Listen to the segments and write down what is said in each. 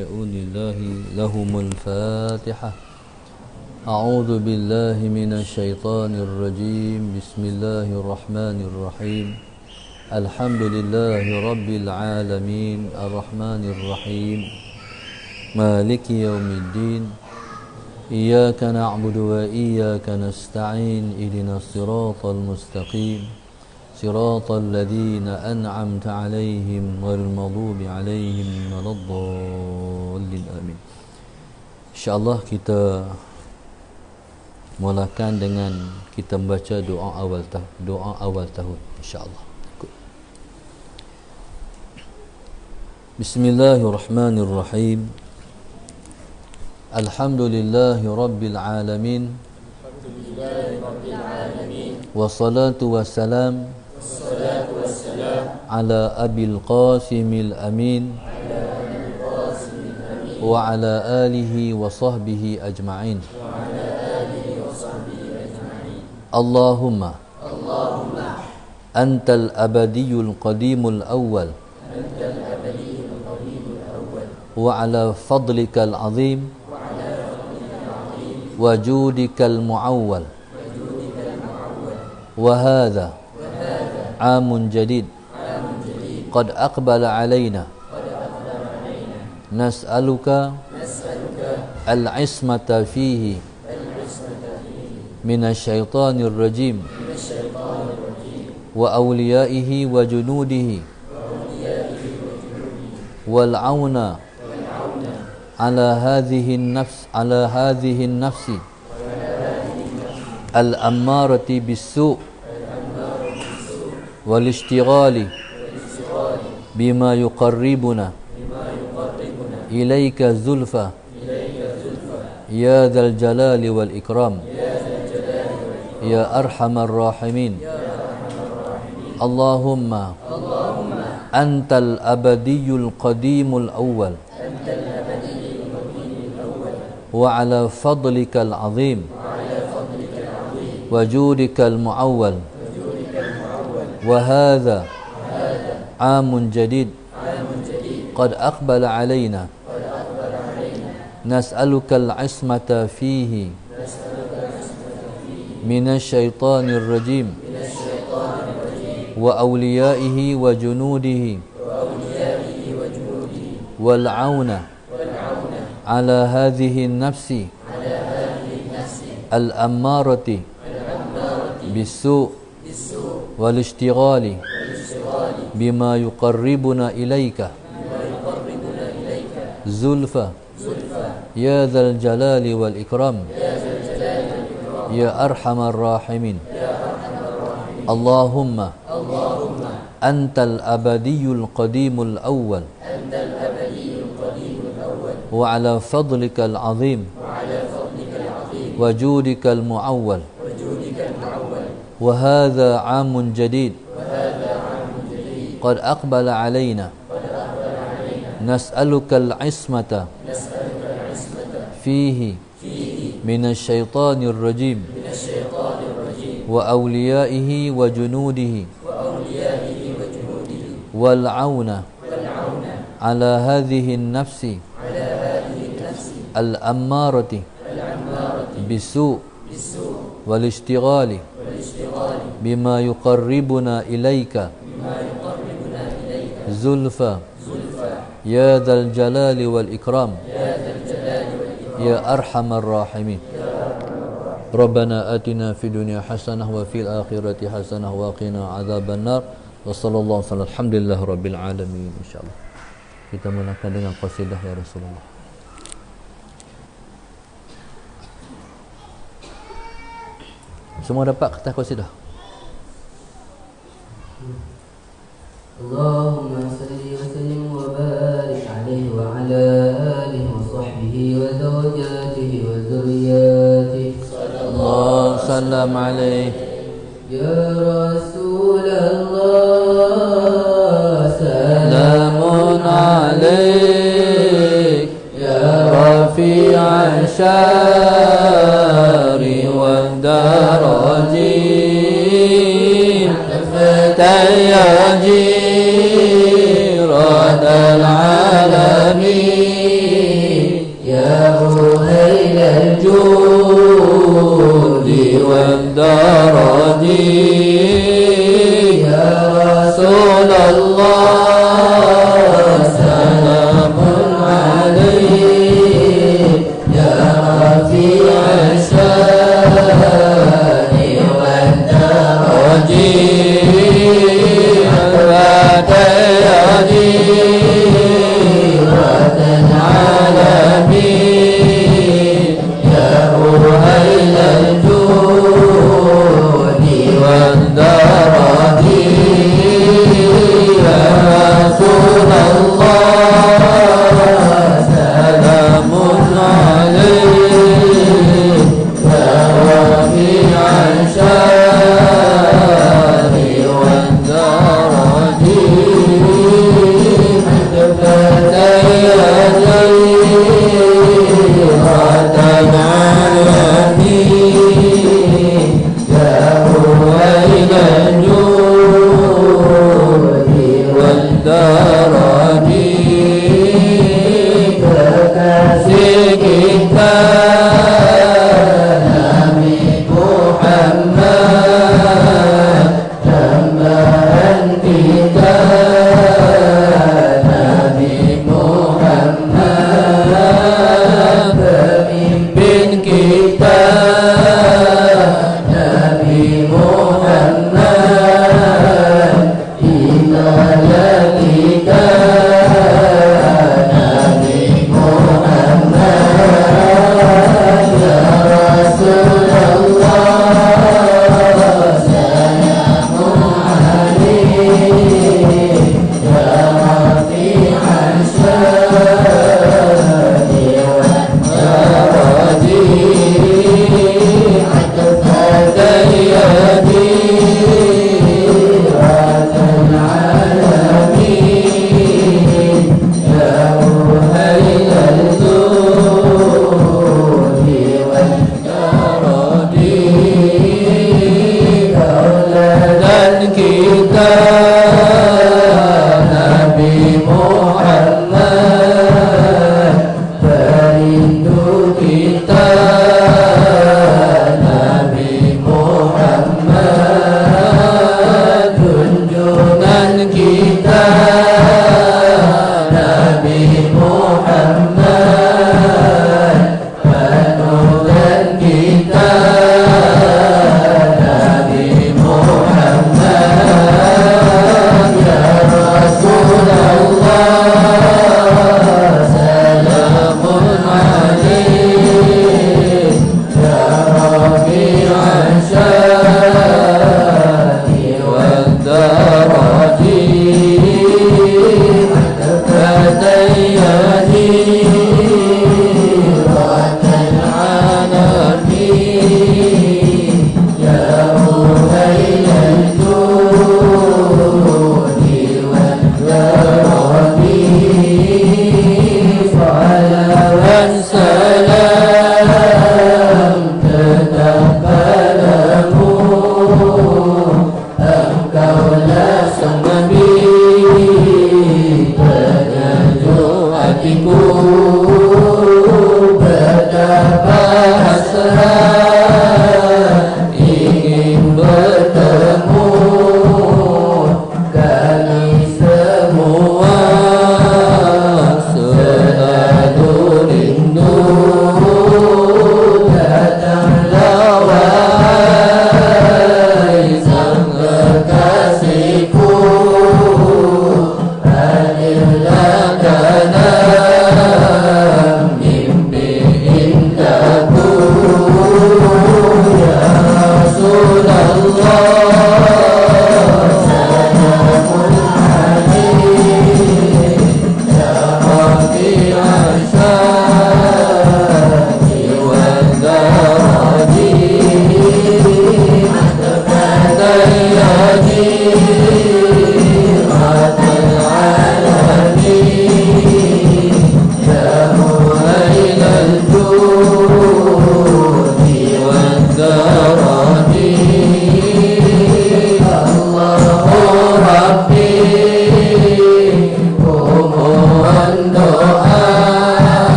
شؤون الله لهم الفاتحة. أعوذ بالله من الشيطان الرجيم. بسم الله الرحمن الرحيم. الحمد لله رب العالمين الرحمن الرحيم مالك يوم الدين. إياك نعبد وإياك نستعين. اهدنا الصراط المستقيم صراط الذين أنعمت عليهم غير المغضوب عليهم ولا الضالين آمين. InsyaAllah kita mulakan dengan kita membaca doa awal tahun insyaAllah. Bismillahirrahmanirrahim. Alhamdulillahi Rabbil Alamin. Wassalatu wassalam ala Abil Qasimil Amin wa ala alihi wa sahbihi ajma'in. Allahumma Antal abadiyul qadimul awwal wa ala fadlikal azim wa judikal mu'awwal wa hadha amun jadid qad aqbala alayna nas'aluka al-ismata fihi minasyaitanir rajim wa awliyaihi wa junudihi wal auna ala hadhihi an-nafsi al-ammarati bis-su' wal ishtighali bima yuqarribuna ilaika zulfa ya dzal jalali wal ikram ya arhamar rahimin. Allahumma antal abadiyul qadimul awwal wa ala fadlikal azim wa judikal mu'awwal wa hadha amun jadid qad aqbala alayna nas'aluka al-ismata fihi minasyaitanir rajim wa awliyaihi wa junudihi wal auna ala hadhihi an-nafsi al-ammarati bis-su' wal ishtighali bima yuqarribuna ilaika zulfa ya dzal jalali wal ikram ya arhamar rahimin. Allahumma antal abadiyul qadimul awwal wa ala fadlikal azim wa judikal mu'awwal wa hadha amun jadid qad aqbala alayna nas'aluka al-ismata fihi minasyaitanir rajim wa awliyaihi wa junudihi wal auna ala hadhihi an-nafsi al-ammarati bis-su' wal ishtighali bima yuqarribuna ilaika zulfa ya dzal jalali wal ikram ya arhamar rahimin. Rabbana atina fid dunya hasanah wa fil akhirati hasanah wa qina adzaban nar. Wa sallallahu alaihi alhamdulillahi rabbil alamin. Insyaallah kita mulakan dengan qasidah ya Rasulullah. Semua dapat kertas qasidah? Allahumma salli wa sallim wa barik alaihi wa ala alihi wa sahbihi wa zawjatihi wa dhurriyyatihi. Sallallahu sallam alaihi ya Rasulullah salamun alaik ya rafi'an syari wa darajin tayajin radal alamin والدرج يا رسول الله سلام عليك يا رفيع الشان والدرج وتيادي والعالمين يا أهيل الجود والدرج يا رسول الله سلام عليك يا رفيع الشان والدرج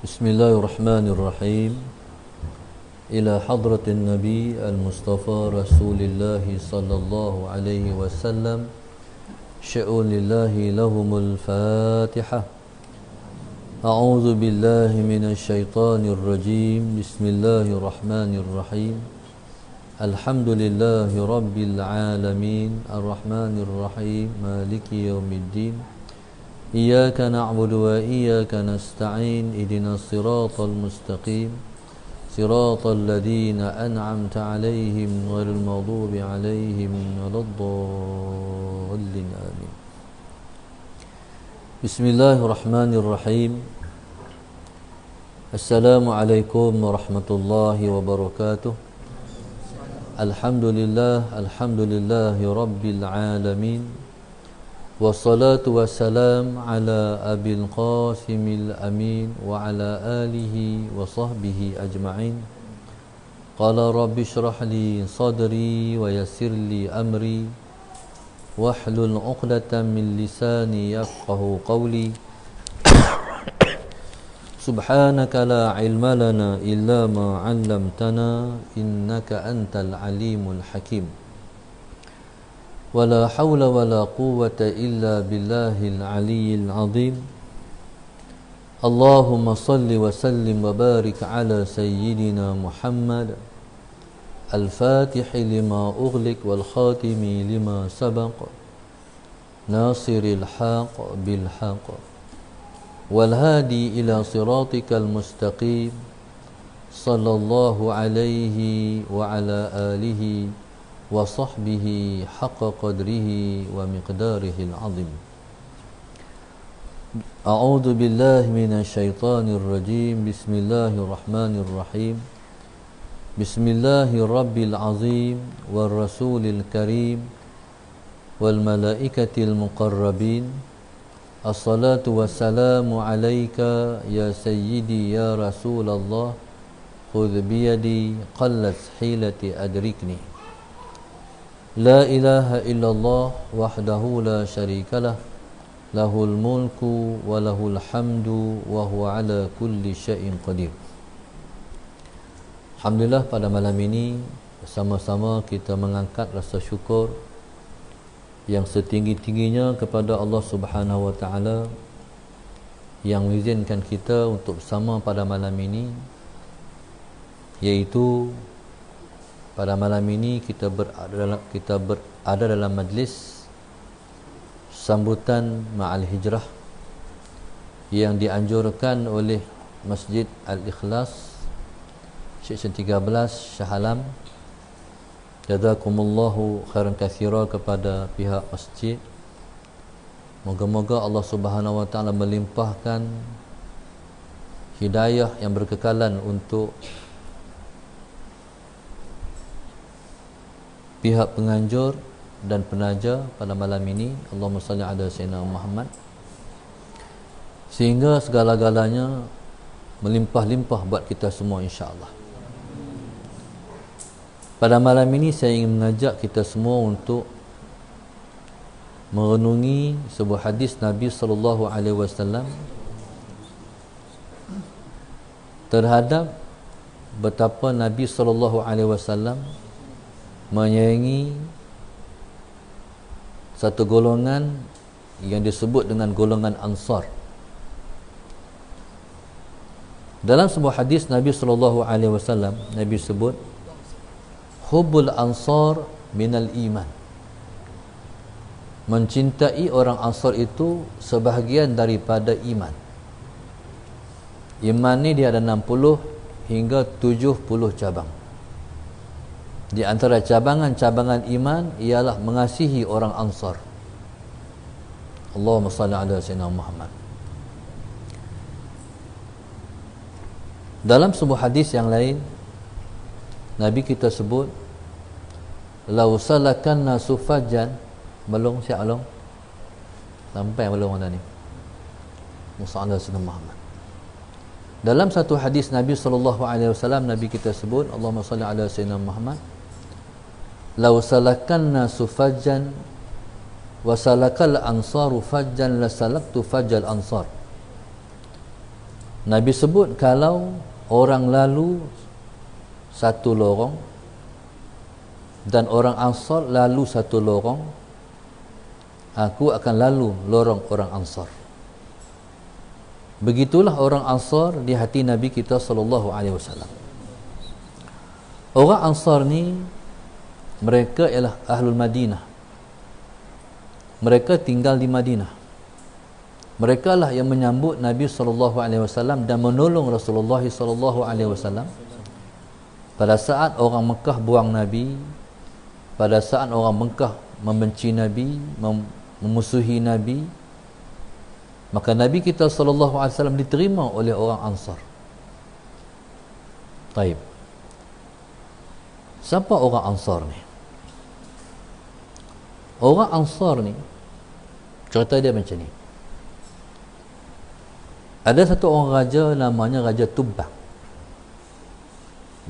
Bismillahirrahmanirrahim. Ila hadratin Nabi al-Mustafa Rasulillah sallallahu alaihi wasallam. Sya'ulillahi lahumul Fatihah. A'udzu billahi minasy syaithanir rajim. Bismillahirrahmanirrahim. Alhamdulillahi rabbil alamin. Arrahmanir rahim. Maliki yaumiddin. Iyyaka na'budu wa iyyaka nasta'in. Ihdinas siratal mustaqim. Siratal ladzina an'amta 'alaihim ghairil maghdubi 'alaihim waladdallin. Amin. Bismillahirrahmanirrahim. Assalamualaikum warahmatullahi wabarakatuh. Alhamdulillahi rabbil alamin. Wassalatu wassalam ala abil qasimil amin wa ala alihi wa sahbihi ajma'in. Qala rabbi shrah li sadri wa yassir li amri wahlul 'uqdatam min lisani yafqahu qawli. Subhanaka la ilma lana illa ma 'allamtana innaka antal alimul hakim. Wala hawla wala quwwata illa billahil aliyyil azim. Allahumma salli wa sallim wa barik ala sayyidina Muhammad al-fatihi lima ughliq wal khatimi lima sabaq nasiril haq bil haq wal hadi ila siratikal mustaqim sallallahu alaihi wa ala alihi wa sahbihi haqqa qadrihi wa miqdarihi al-azim. A'udzu billahi minasy syaithanir rajim. Bismillahirrahmanirrahim. Bismillahirabbil azim war rasulil karim wal malaikatil muqarrabin. Assalatu wassalamu alayka ya sayyidi ya Rasulullah. Khudh biyadi qallat hilati adrikni. La ilaha illallah wahdahu la syarikalah. Lahul mulku wa lahul hamdu wa huwa ala kulli syai'in qadir. Alhamdulillah, pada malam ini bersama-sama kita mengangkat rasa syukur yang setinggi-tingginya kepada Allah Subhanahu wa taala yang mengizinkan kita untuk bersama pada malam ini Iaitu pada malam ini kita berada dalam majlis sambutan Ma'al Hijrah yang dianjurkan oleh Masjid Al-Ikhlas Seksyen 13 Shah Alam. Jazakumullahu khairan katsira kepada pihak masjid. Moga-moga Allah Subhanahu wa taala melimpahkan hidayah yang berkekalan untuk pihak penganjur dan penaja pada malam ini. Allahumma salli ala sayyidina Muhammad, sehingga segala-galanya melimpah-limpah buat kita semua insya-Allah. Pada malam ini saya ingin mengajak kita semua untuk merenungi sebuah hadis Nabi sallallahu alaihi wasallam terhadap betapa Nabi sallallahu alaihi wasallam menyayangi satu golongan yang disebut dengan golongan Ansar. Dalam sebuah hadis Nabi sallallahu alaihi wasallam, Nabi sebut hubbul ansar minal iman. Mencintai orang Ansar itu sebahagian daripada iman. Iman ni dia ada 60 hingga 70 cabang. Di antara cabangan-cabangan iman ialah mengasihi orang Ansar. Allahumma salli ala sayyidina Muhammad. Dalam sebuah hadis yang lain, Nabi kita sebut, lau salakanna sufajan, belum siap belum? Sampai belum mana ni? Musa ala sayyidina Muhammad. Dalam satu hadis Nabi sallallahu alaihi wasallam, Nabi kita sebut, Allahumma salli ala sayyidina Muhammad, lau salakanna sufajan wa salakal ansaru fajjan la salaktu fajjal ansar. Nabi sebut kalau orang lalu satu lorong dan orang Ansar lalu satu lorong, aku akan lalu lorong orang Ansar. Begitulah orang Ansar di hati Nabi kita sallallahu alaihi wasallam. Orang Ansar ni mereka ialah Ahlul Madinah. Mereka tinggal di Madinah. Mereka lah yang menyambut Nabi sallallahu alaihi wasallam dan menolong Rasulullah sallallahu alaihi wasallam pada saat orang Mekah buang Nabi, pada saat orang Mekah membenci Nabi, memusuhi Nabi, maka Nabi kita sallallahu alaihi wasallam diterima oleh orang Ansar. Baik. Siapa orang Ansar ni? Orang Ansar ni cerita dia macam ni. Ada satu orang raja namanya Raja Tubbak.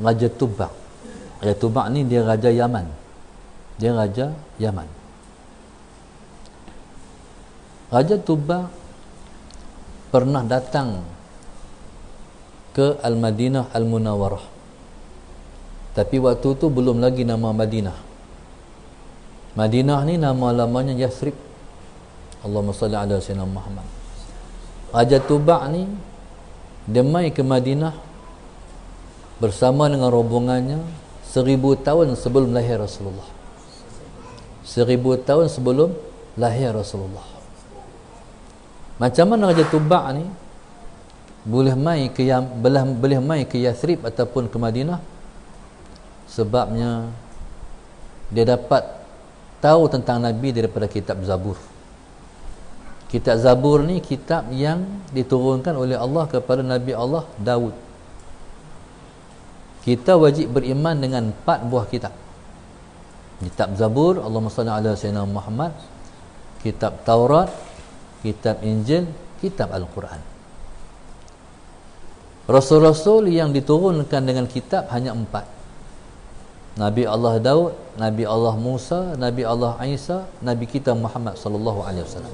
Raja Tubbak. Raja Tubbak ni dia raja Yaman. Dia raja Yaman. Raja Tubbak pernah datang ke Al-Madinah Al-Munawwarah. Tapi waktu tu belum lagi nama Madinah. Madinah ni nama lamanya Yathrib. Allahumma salli ala sayyidina Muhammad. Raja Tubbak ni dia mai ke Madinah bersama dengan rombongannya 1000 tahun sebelum lahir Rasulullah. 1000 tahun sebelum lahir Rasulullah. Macam mana Raja Tubbak ni boleh mai ke Yathrib ataupun ke Madinah? Sebabnya dia dapat tahu tentang Nabi daripada kitab Zabur. Kitab Zabur ni kitab yang diturunkan oleh Allah kepada Nabi Allah Daud. Kita wajib beriman dengan 4 buah kitab. Kitab Zabur, Allahumma salli ala sayyidina Muhammad, kitab Taurat, kitab Injil, kitab Al-Quran. Rasul-rasul yang diturunkan dengan kitab hanya 4. Nabi Allah Daud, Nabi Allah Musa, Nabi Allah Isa, Nabi kita Muhammad sallallahu alaihi wasallam.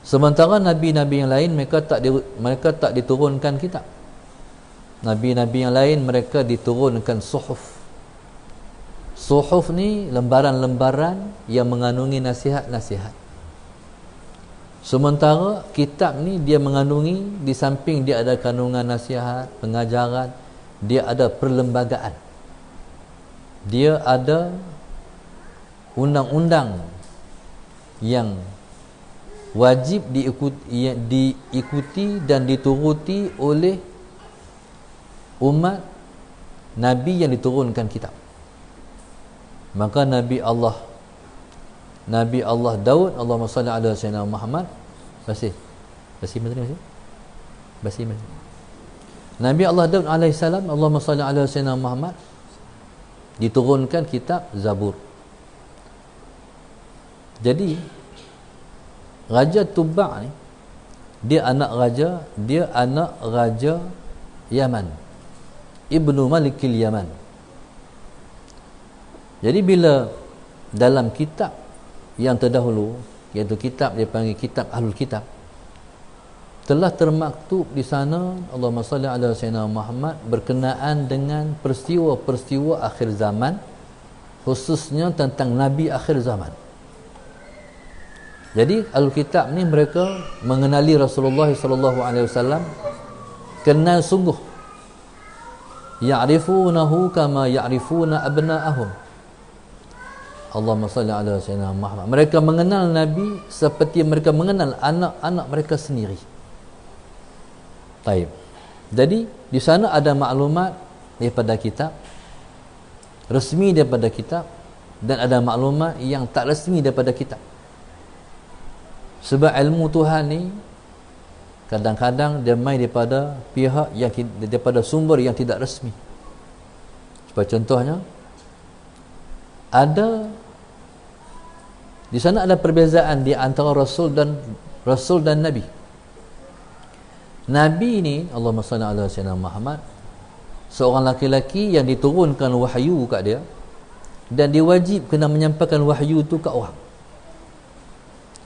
Sementara nabi-nabi yang lain mereka tak diturunkan kitab. Nabi-nabi yang lain mereka diturunkan suhuf. Suhuf ni lembaran-lembaran yang mengandungi nasihat-nasihat. Sementara kitab ni dia mengandungi, di samping dia ada kandungan nasihat, pengajaran, dia ada perlembagaan, dia ada undang-undang yang wajib diikuti dan dituruti oleh umat Nabi yang diturunkan kitab. Maka Nabi Allah Daud, Allahumma salli ala sayyidina Muhammad, Basi Nabi Allah Daud alaihissalam, Allahumma salli ala sayyidina Muhammad, diturunkan kitab Zabur. Jadi Raja Tubba' ni dia anak raja Yaman, Ibnu Malikil Yaman. Jadi bila dalam kitab yang terdahulu, iaitu kitab dia panggil kitab Ahlul Kitab, telah termaktub di sana Allahumma salli ala sayyidina Muhammad berkenaan dengan peristiwa-peristiwa akhir zaman, khususnya tentang Nabi akhir zaman. Jadi Ahlul Kitab ni mereka mengenali Rasulullah sallallahu alaihi wasallam kenal sungguh. Ya'rifunahu kama ya'rifuna abna'ahum. Allahumma salli ala sayyidina Muhammad. Mereka mengenal Nabi seperti mereka mengenal anak-anak mereka sendiri. Baik. Jadi di sana ada maklumat daripada kitab, resmi daripada kitab, dan ada maklumat yang tak resmi daripada kitab. Sebab ilmu Tuhan ni kadang-kadang dia mai daripada pihak yang daripada sumber yang tidak resmi. Seperti contohnya, ada di sana ada perbezaan di antara Rasul dan Nabi. Nabi ni, Allahumma salli ala sayyidina Muhammad, seorang laki-laki yang diturunkan wahyu kat dia dan diwajib kena menyampaikan wahyu tu kat orang.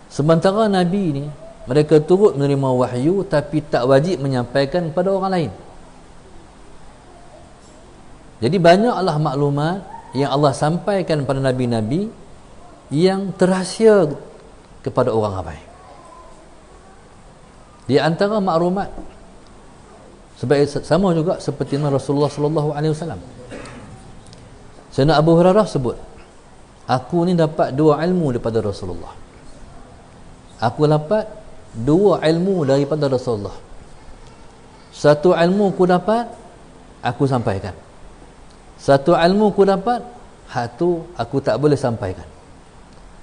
Sementara Nabi ni, mereka turut menerima wahyu tapi tak wajib menyampaikan kepada orang lain. Jadi banyaklah maklumat yang Allah sampaikan pada Nabi-Nabi yang terahsia kepada orang ramai. Di antara maklumat sama juga seperti Rasulullah sallallahu alaihi wasallam. Sayyidina Abu Hurairah sebut, aku ni dapat dua ilmu daripada Rasulullah. Aku dapat dua ilmu daripada Rasulullah. Satu ilmu aku dapat, aku sampaikan. Satu ilmu aku dapat, hak tu aku tak boleh sampaikan.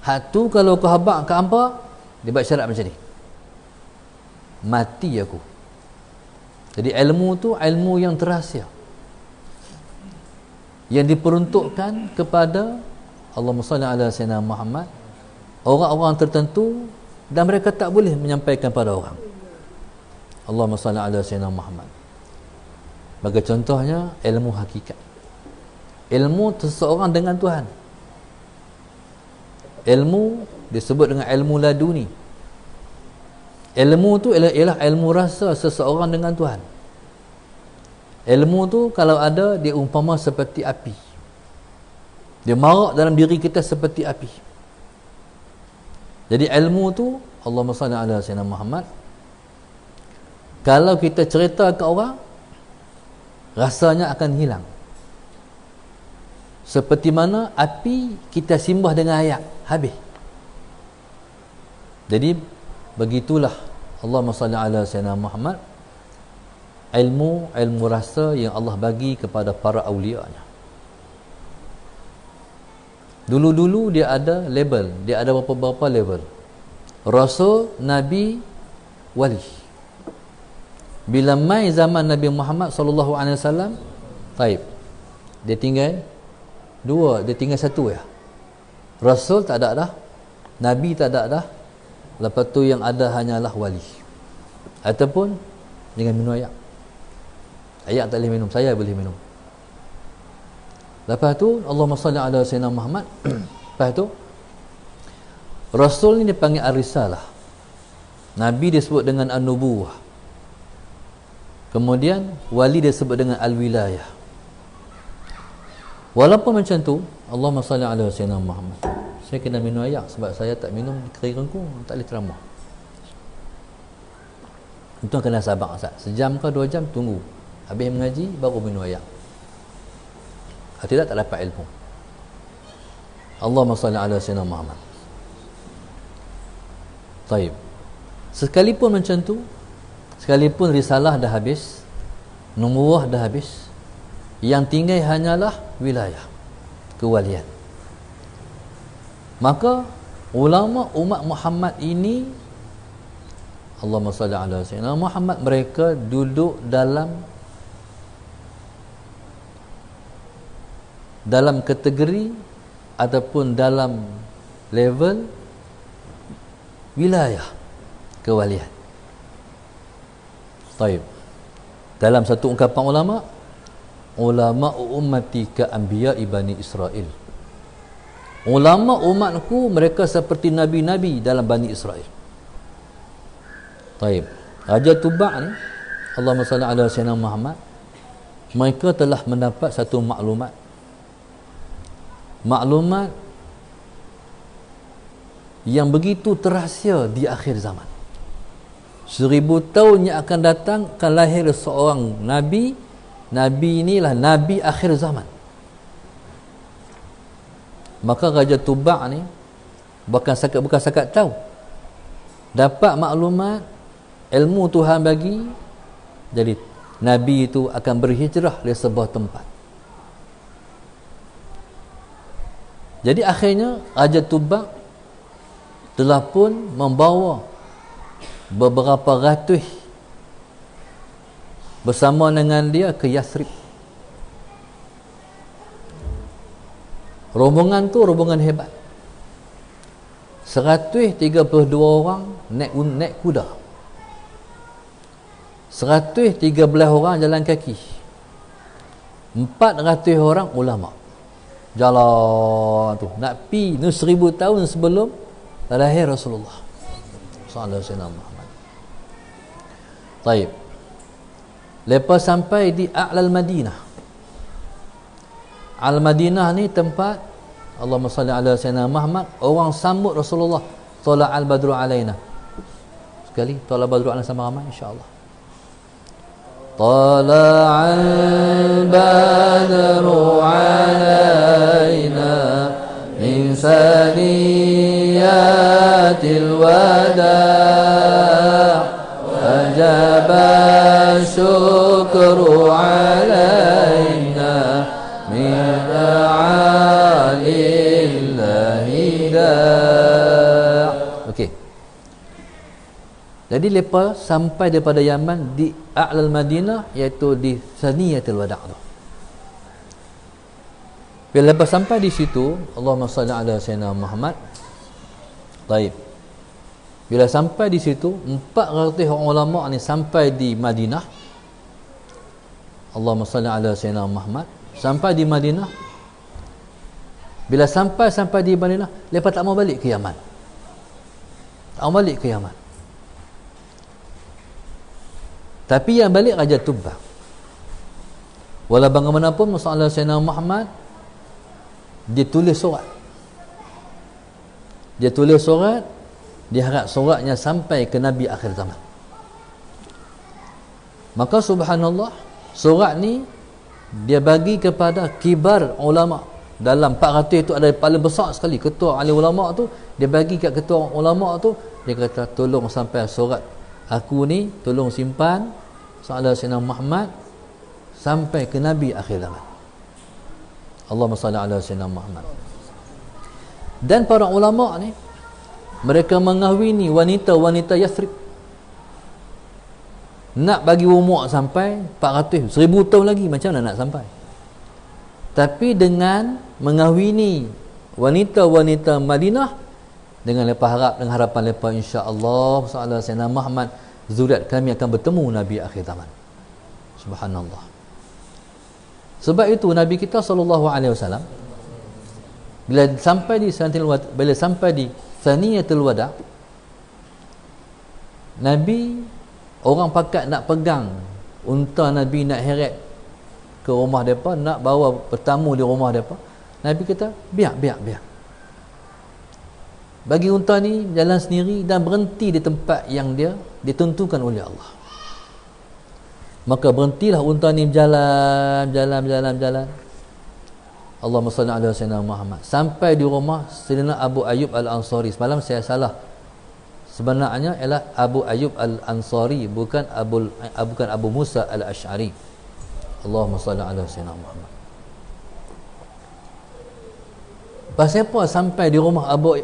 Hak tu kalau aku habaq ke hampa, dia buat syarat macam ni, mati aku. Jadi ilmu tu ilmu yang terahsia, yang diperuntukkan kepada Allahumma salli ala sayyidina Muhammad, orang-orang tertentu, dan mereka tak boleh menyampaikan pada orang. Allahumma salli ala sayyidina Muhammad. Bagi contohnya ilmu hakikat, ilmu seseorang dengan Tuhan. Ilmu disebut dengan ilmu laduni. Ilmu tu ialah ilmu rasa seseorang dengan Tuhan. Ilmu tu kalau ada, dia umpama seperti api. Dia marak dalam diri kita seperti api. Jadi ilmu tu, Allahumma salli ala sayyidina Muhammad, kalau kita cerita ke orang, rasanya akan hilang. Seperti mana api kita simbah dengan air, habis. Jadi begitulah Allahumma salli ala sayyidina Muhammad, ilmu rasa yang Allah bagi kepada para awliya-Nya. Dulu-dulu dia ada label, dia ada beberapa level. Rasul, Nabi, Wali. Bila mai zaman Nabi Muhammad sallallahu alaihi wasallam, taib, dia tinggal dua, dia tinggal satu ya. Rasul tak ada dah, Nabi tak ada dah. Lepas tu yang ada hanyalah wali. Ataupun dengan minum air. Air tak boleh minum, saya boleh minum. Lepas tu Allahumma salli ala sayyidina Muhammad. Lepas tu Rasul ni dipanggil ar-risalah. Nabi disebut dengan an-nubuwah. Kemudian wali disebut dengan al-wilayah. Walaupun macam tu, Allahumma salli ala sayyidina Muhammad. Saya kena minum air sebab saya tak minum kering-kering, tak boleh ceramah. Itu kena sabar Ustaz. Sejam ke 2 jam tunggu Habis mengaji baru minum air. Tidak, tak dapat ilmu. Allahumma salli ala sayyidina Muhammad. Taib. Sekalipun macam tu, sekalipun risalah dah habis, nubuwah dah habis, yang tinggal hanyalah wilayah, kewalian. Maka ulama umat Muhammad ini, Allahumma salli ala sayyidina Muhammad, mereka duduk dalam kategori ataupun dalam level wilayah kewalian. Taib. Dalam satu ungkapan ulama ummati ka anbiya Bani Israel. Ulama umatku mereka seperti nabi-nabi dalam Bani Israel. Taib. Raja Tuba' ni, Allahumma salli ala sayyidina Muhammad, mereka telah mendapat satu maklumat yang begitu terahsia di akhir zaman. 1000 tahun yang akan datang akan lahir seorang nabi. Nabi inilah nabi akhir zaman. Maka Raja Tuba' ni bukan sakat tahu, dapat maklumat, ilmu Tuhan bagi, jadi nabi itu akan berhijrah dari sebuah tempat. Jadi akhirnya Raja Tuba' telah pun membawa beberapa ratus bersama dengan dia ke Yathrib. Rombongan tu rombongan hebat. 132 orang naik kuda. 113 orang jalan kaki. 400 orang ulama. Jalan tu nak pi 1000 tahun sebelum lahir Rasulullah sallallahu alaihi wasallam. Taib. Lepas sampai di A'lal Madinah. Al-Madinah ni tempat, Allahumma salli ala sayyidina Muhammad, orang sambut Rasulullah, tala'al badru alaina. Sekali tala'al badru alaina sama ramai insya-Allah. Tala'al badru alaina min saniyatil wada' wajaba syukru alaina min ta'alillahi da'. Okey. Jadi lepas sampai daripada Yaman di A'lal Madinah, iaitu di Saniyatul Wada' tu. Bila lepas sampai di situ, Allahumma salli ala sayyidina Muhammad. Baik. Bila sampai di situ, 400 orang ulama ni sampai di Madinah. Allahumma salli ala sayyidina Muhammad. Sampai di Madinah. Bila sampai di Madinah, lepas tak mau balik ke Yaman. Tak mau balik ke Yaman. Tapi yang balik Raja Tuba'. Walau bagaimanapun masalah Sayyidina Muhammad, dia tulis surat. Dia harap suratnya sampai ke Nabi akhir zaman. Maka subhanallah, surat ni dia bagi kepada kibar ulama. Dalam 400 itu ada paling besar sekali, ketua ahli ulama tu, dia bagi kat ketua ulama tu, dia kata tolong sampai surat aku ni, tolong simpan sahabat Sayyidina Muhammad sampai ke Nabi akhir zaman. Allahumma salli ala Sayyidina Muhammad. Dan para ulama ni, mereka mengahwini wanita-wanita Yathrib. Nak bagi umur sampai 400, 1000 tahun lagi, macam mana nak sampai? Tapi dengan mengahwini wanita-wanita Madinah, dengan lepas harap, dengan harapan lepas insya-Allah sahabat Sayyidina Muhammad, zuriat kami akan bertemu Nabi akhir zaman. Subhanallah. Sebab itu Nabi kita SAW bila sampai di Saniyatul Wada', Nabi, orang pakat nak pegang unta Nabi, nak heret ke rumah mereka, nak bawa bertamu di rumah mereka. Nabi kata biar bagi unta ni jalan sendiri dan berhenti di tempat yang dia ditentukan oleh Allah. Maka berhentilah unta ni jalan. Allahumma salli ala sayyidina Muhammad. Sampai di rumah Sayyidina Abu Ayyub Al-Ansari. Semalam saya salah. Sebenarnya ialah Abu Ayyub Al-Ansari, bukan Abu Musa Al-Ash'ari. Allahumma salli ala sayyidina Muhammad. Pasal apa sampai di rumah Abu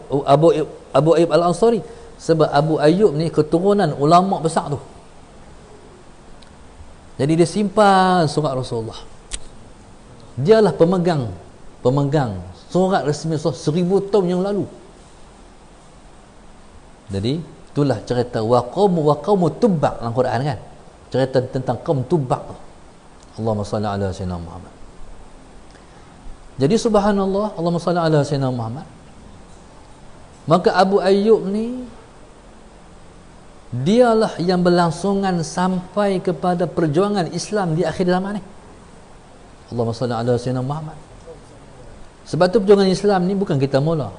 Ayyub Al-Ansari? Sebab Abu Ayyub ni keturunan ulama besar tu. Jadi dia simpan surat Rasulullah. Dialah pemegang surat resmi Rasulullah 1000 tahun yang lalu. Jadi itulah cerita waqaumu Tubbaq dalam Quran kan. Cerita tentang kaum Tubbaq. Allahumma salli ala sayyidina Muhammad. Jadi subhanallah, Allahumma salli ala sayyidina Muhammad. Maka Abu Ayyub ni dialah yang berlangsungan sampai kepada perjuangan Islam di akhir zaman ni. Allahumma salli ala sayyidina Muhammad. Sebab tu perjuangan Islam ni bukan kita mula.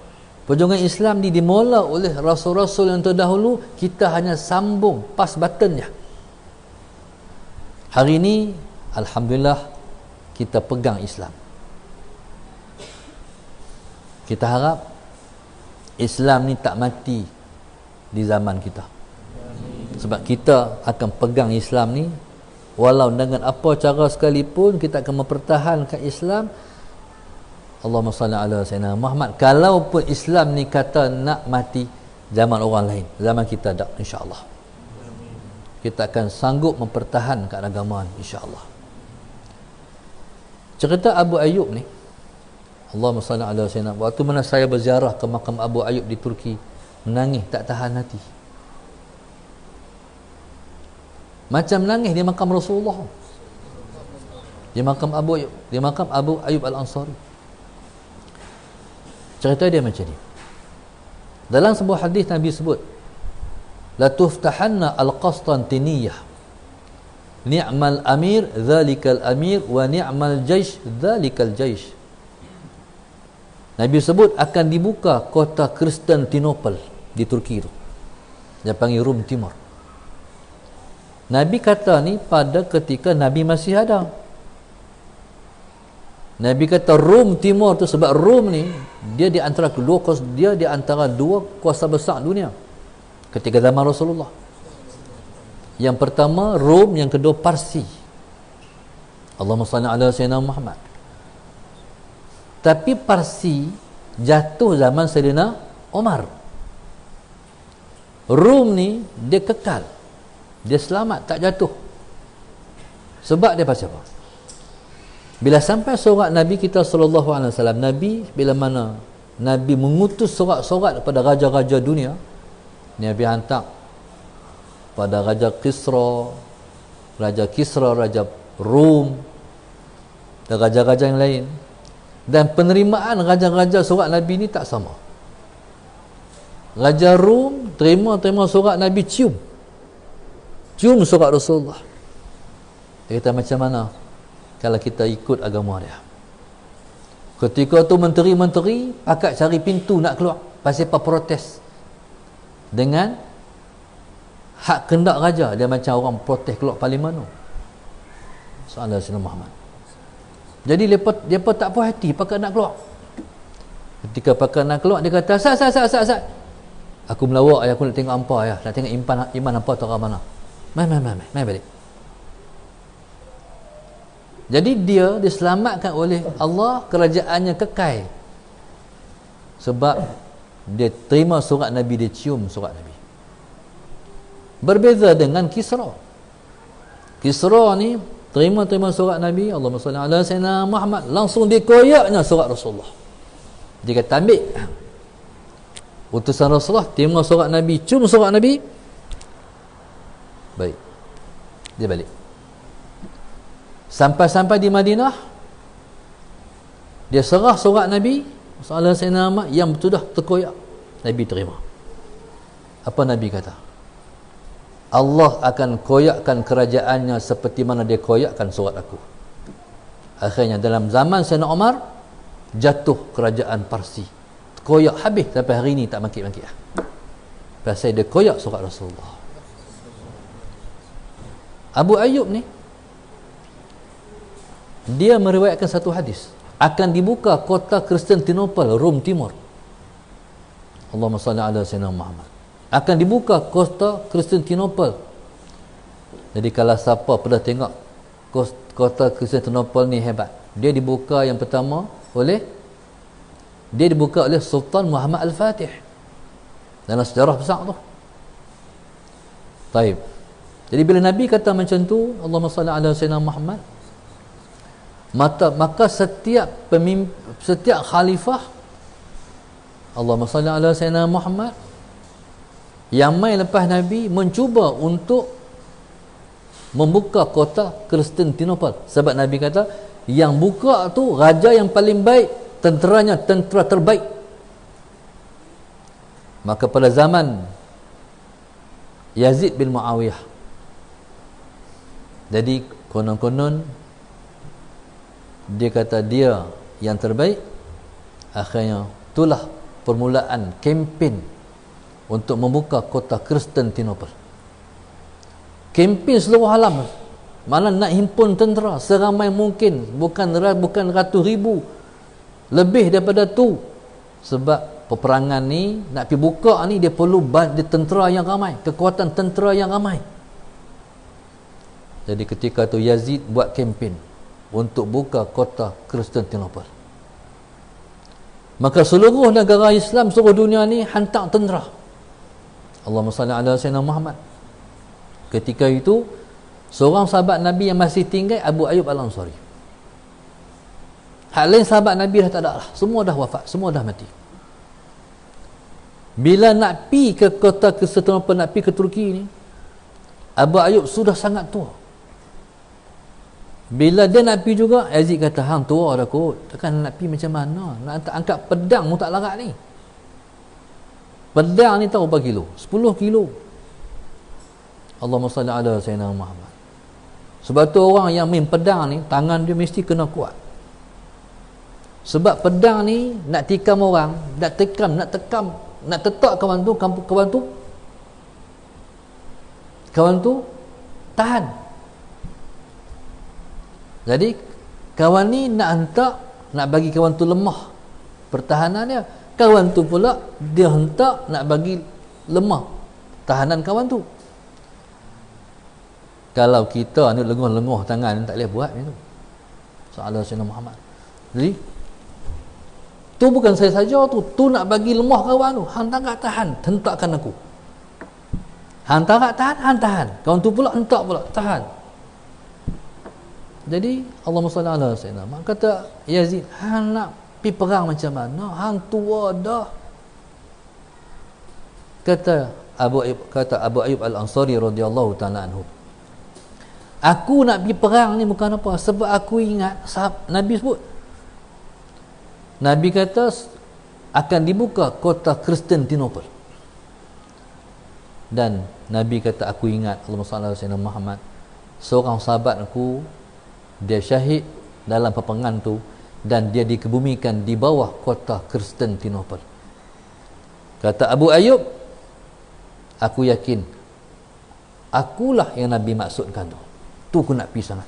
Perjuangan Islam ni dimula oleh rasul-rasul yang terdahulu, kita hanya sambung pas buttonnya. Hari ini alhamdulillah kita pegang Islam. Kita harap Islam ni tak mati di zaman kita. Sebab kita akan pegang Islam ni walau dengan apa cara sekalipun, kita akan mempertahankan Islam. Allahumma salli ala sayyidina Muhammad. Kalaupun Islam ni kata nak mati zaman orang lain, zaman kita tak, insya-Allah. Kita akan sanggup mempertahankan agama ni, insya-Allah. Cerita Abu Ayyub ni, Allahumma salli ala sayyidina, waktu mana saya berziarah ke makam Abu Ayyub di Turki, menangis tak tahan hati. Macam menangis di makam Rasulullah, di makam Abu Ayyub, di makam Abu Ayyub Al-Ansari. Cerita dia macam ni. Dalam sebuah hadis Nabi sebut, la tuftahanna al-Qastantiniyah, ni'mal amir dzalikal amir wa ni'mal jaish dzalikal jaish. Nabi sebut akan dibuka kota Konstantinopel di Turki tu, dia panggil Rum Timur. Nabi kata ni pada ketika Nabi masih ada. Nabi kata Rum Timur tu sebab Rum ni dia di antara dua kuasa besar dunia ketika zaman Rasulullah. Yang pertama Rum, yang kedua Parsi. Allahumma salli ala sayyidina Muhammad. Tapi Parsi jatuh zaman Sayyidina Umar. Rum ni dia kekal, dia selamat, tak jatuh. Sebab dia pasal apa? Bila sampai surat Nabi kita sallallahu alaihi wasallam, Nabi bila mana Nabi mengutus surat-surat kepada raja-raja dunia, Nabi hantar pada Raja Kisra, Raja Rum dan raja-raja yang lain. Dan penerimaan raja-raja surat Nabi ni tak sama. Raja Rum terima surat Nabi, cium surat Rasulullah. Dia kata macam mana kalau kita ikut agama dia? Ketika tu menteri-menteri pakat cari pintu nak keluar, pasal apa protes dengan hak kendak raja. Dia macam orang protes keluar parlimen tu. Sallallahu alaihi Muhammad. Jadi depa tak puas hati pakat nak keluar. Ketika pakat nak keluar, dia kata sat. Aku melawak ayah, aku nak tengok hampa ayah, nak tengok iman hampa tu orang mana. Mai balik. Jadi dia diselamatkan oleh Allah, kerajaannya kekal. Sebab dia terima surat Nabi, dia cium surat Nabi. Berbeza dengan Kisra. Kisra ni terima surat Nabi, Allahumma salli ala sayyidina Muhammad, langsung dikoyaknya surat Rasulullah. Dia kata ambil. Utusan Rasulullah terima surat Nabi, cium surat Nabi. Baik. Dia balik. Sampai di Madinah, dia serah surat Nabi sallallahu alaihi wasallam yang sudah terkoyak. Nabi terima. Apa Nabi kata? Allah akan koyakkan kerajaannya seperti mana dia koyakkan surat aku. Akhirnya dalam zaman Sayyidina Umar, jatuh kerajaan Parsi. Koyak habis sampai hari ini tak bangkit-bangkit. Pasal dia koyak surat Rasulullah. Abu Ayyub ni dia meriwayatkan satu hadis, akan dibuka kota Konstantinopel, Rom Timur. Allahumma salli ala sayyidina Muhammad. Akan dibuka kota Konstantinopel. Jadi kalau siapa pernah tengok kota Konstantinopel ni hebat. Dia dibuka yang pertama oleh Sultan Muhammad Al-Fatih dalam sejarah besar tu. Taib. Jadi bila Nabi kata macam tu, Allahumma salli ala sayyidina Muhammad, maka setiap khalifah, Allahumma salli ala sayyidina Muhammad, yang mai lepas Nabi mencuba untuk membuka kota Konstantinopel. Sebab Nabi kata yang buka tu raja yang paling baik, tenteranya tentera terbaik. Maka pada zaman Yazid bin Muawiyah, jadi konon-konon dia kata dia yang terbaik. Akhirnya itulah permulaan kempen untuk membuka kota Konstantinopel. Kempen seluruh alam, mana nak himpun tentera seramai mungkin, bukan ratus ribu, lebih daripada tu. Sebab peperangan ni nak pergi buka ni, dia perlu tentera yang ramai, kekuatan tentera yang ramai. Jadi ketika tu Yazid buat kempen untuk buka kota Konstantinopel. Maka seluruh negara Islam seluruh dunia ni hantar tentera. Allahumma salli ala sayyidina Muhammad. Ketika itu seorang sahabat Nabi yang masih tinggal, Abu Ayyub Al-Ansari. Hak lain sahabat Nabi dah tak ada lah, semua dah wafat, semua dah mati. Bila nak pi ke kota Konstantinopel, nak pi ke Turki ni, Abu Ayyub sudah sangat tua. Bila dia nak pi juga, Yazid kata, hang tua dah kot, takkan nak pi macam mana, nak angkat pedang mu tak larat ni. Pedang ni tahu berapa kilo? 10 kilo. Allahumma salli ala sayyidina Muhammad. Sebab tu orang yang main pedang ni, tangan dia mesti kena kuat. Sebab pedang ni nak tikam orang, nak tetak kawan tu tahan. Jadi kawan ni nak hentak, nak bagi kawan tu lemah pertahanan dia. Kawan tu pula dia hentak nak bagi lemah tahanan kawan tu. Kalau kita ni lenguh-lenguh tangan, tak boleh buat macam tu. Sallallahu alaihi Muhammad. Jadi tu bukan saya saja tu nak bagi lemah kawan tu. Hang tak tahan, hentakkan aku. Hang tak tahan. Kawan tu pula hentak pula, tahan. Jadi Allahumma salli ala sayyidina Muhammad. Kata Yazid, hang nak pi perang macam mana? Hang tua dah. Kata Abu Ayyub Al-Ansari radhiyallahu ta'ala anhu, aku nak pergi perang ni bukan apa, sebab aku ingat Nabi sebut, Nabi kata akan dibuka kota Konstantinopel. Dan Nabi kata, aku ingat, Allahumma salli ala sayyidina Muhammad, seorang sahabat aku, dia syahid dalam peperangan tu, dan dia dikebumikan di bawah kota Konstantinopel. Kata Abu Ayyub, aku yakin akulah yang Nabi maksudkan tu. Tu aku nak pergi sangat.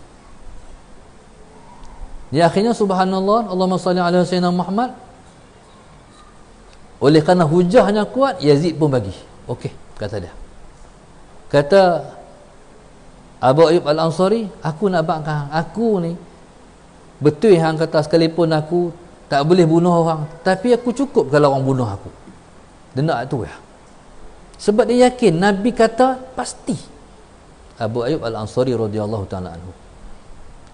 Di akhirnya subhanallah, Allahumma salli ala sayyidina Muhammad, oleh kerana hujahnya kuat, Yazid pun bagi. Okey, kata dia. Kata Abu Ayyub Al-Ansari, aku nak bakar, aku ni betul hang kata sekalipun aku tak boleh bunuh orang, tapi aku cukup kalau orang bunuh aku. Dia nak tu ya. Sebab dia yakin Nabi kata pasti. Abu Ayyub Al-Ansari radhiyallahu ta'ala anhu.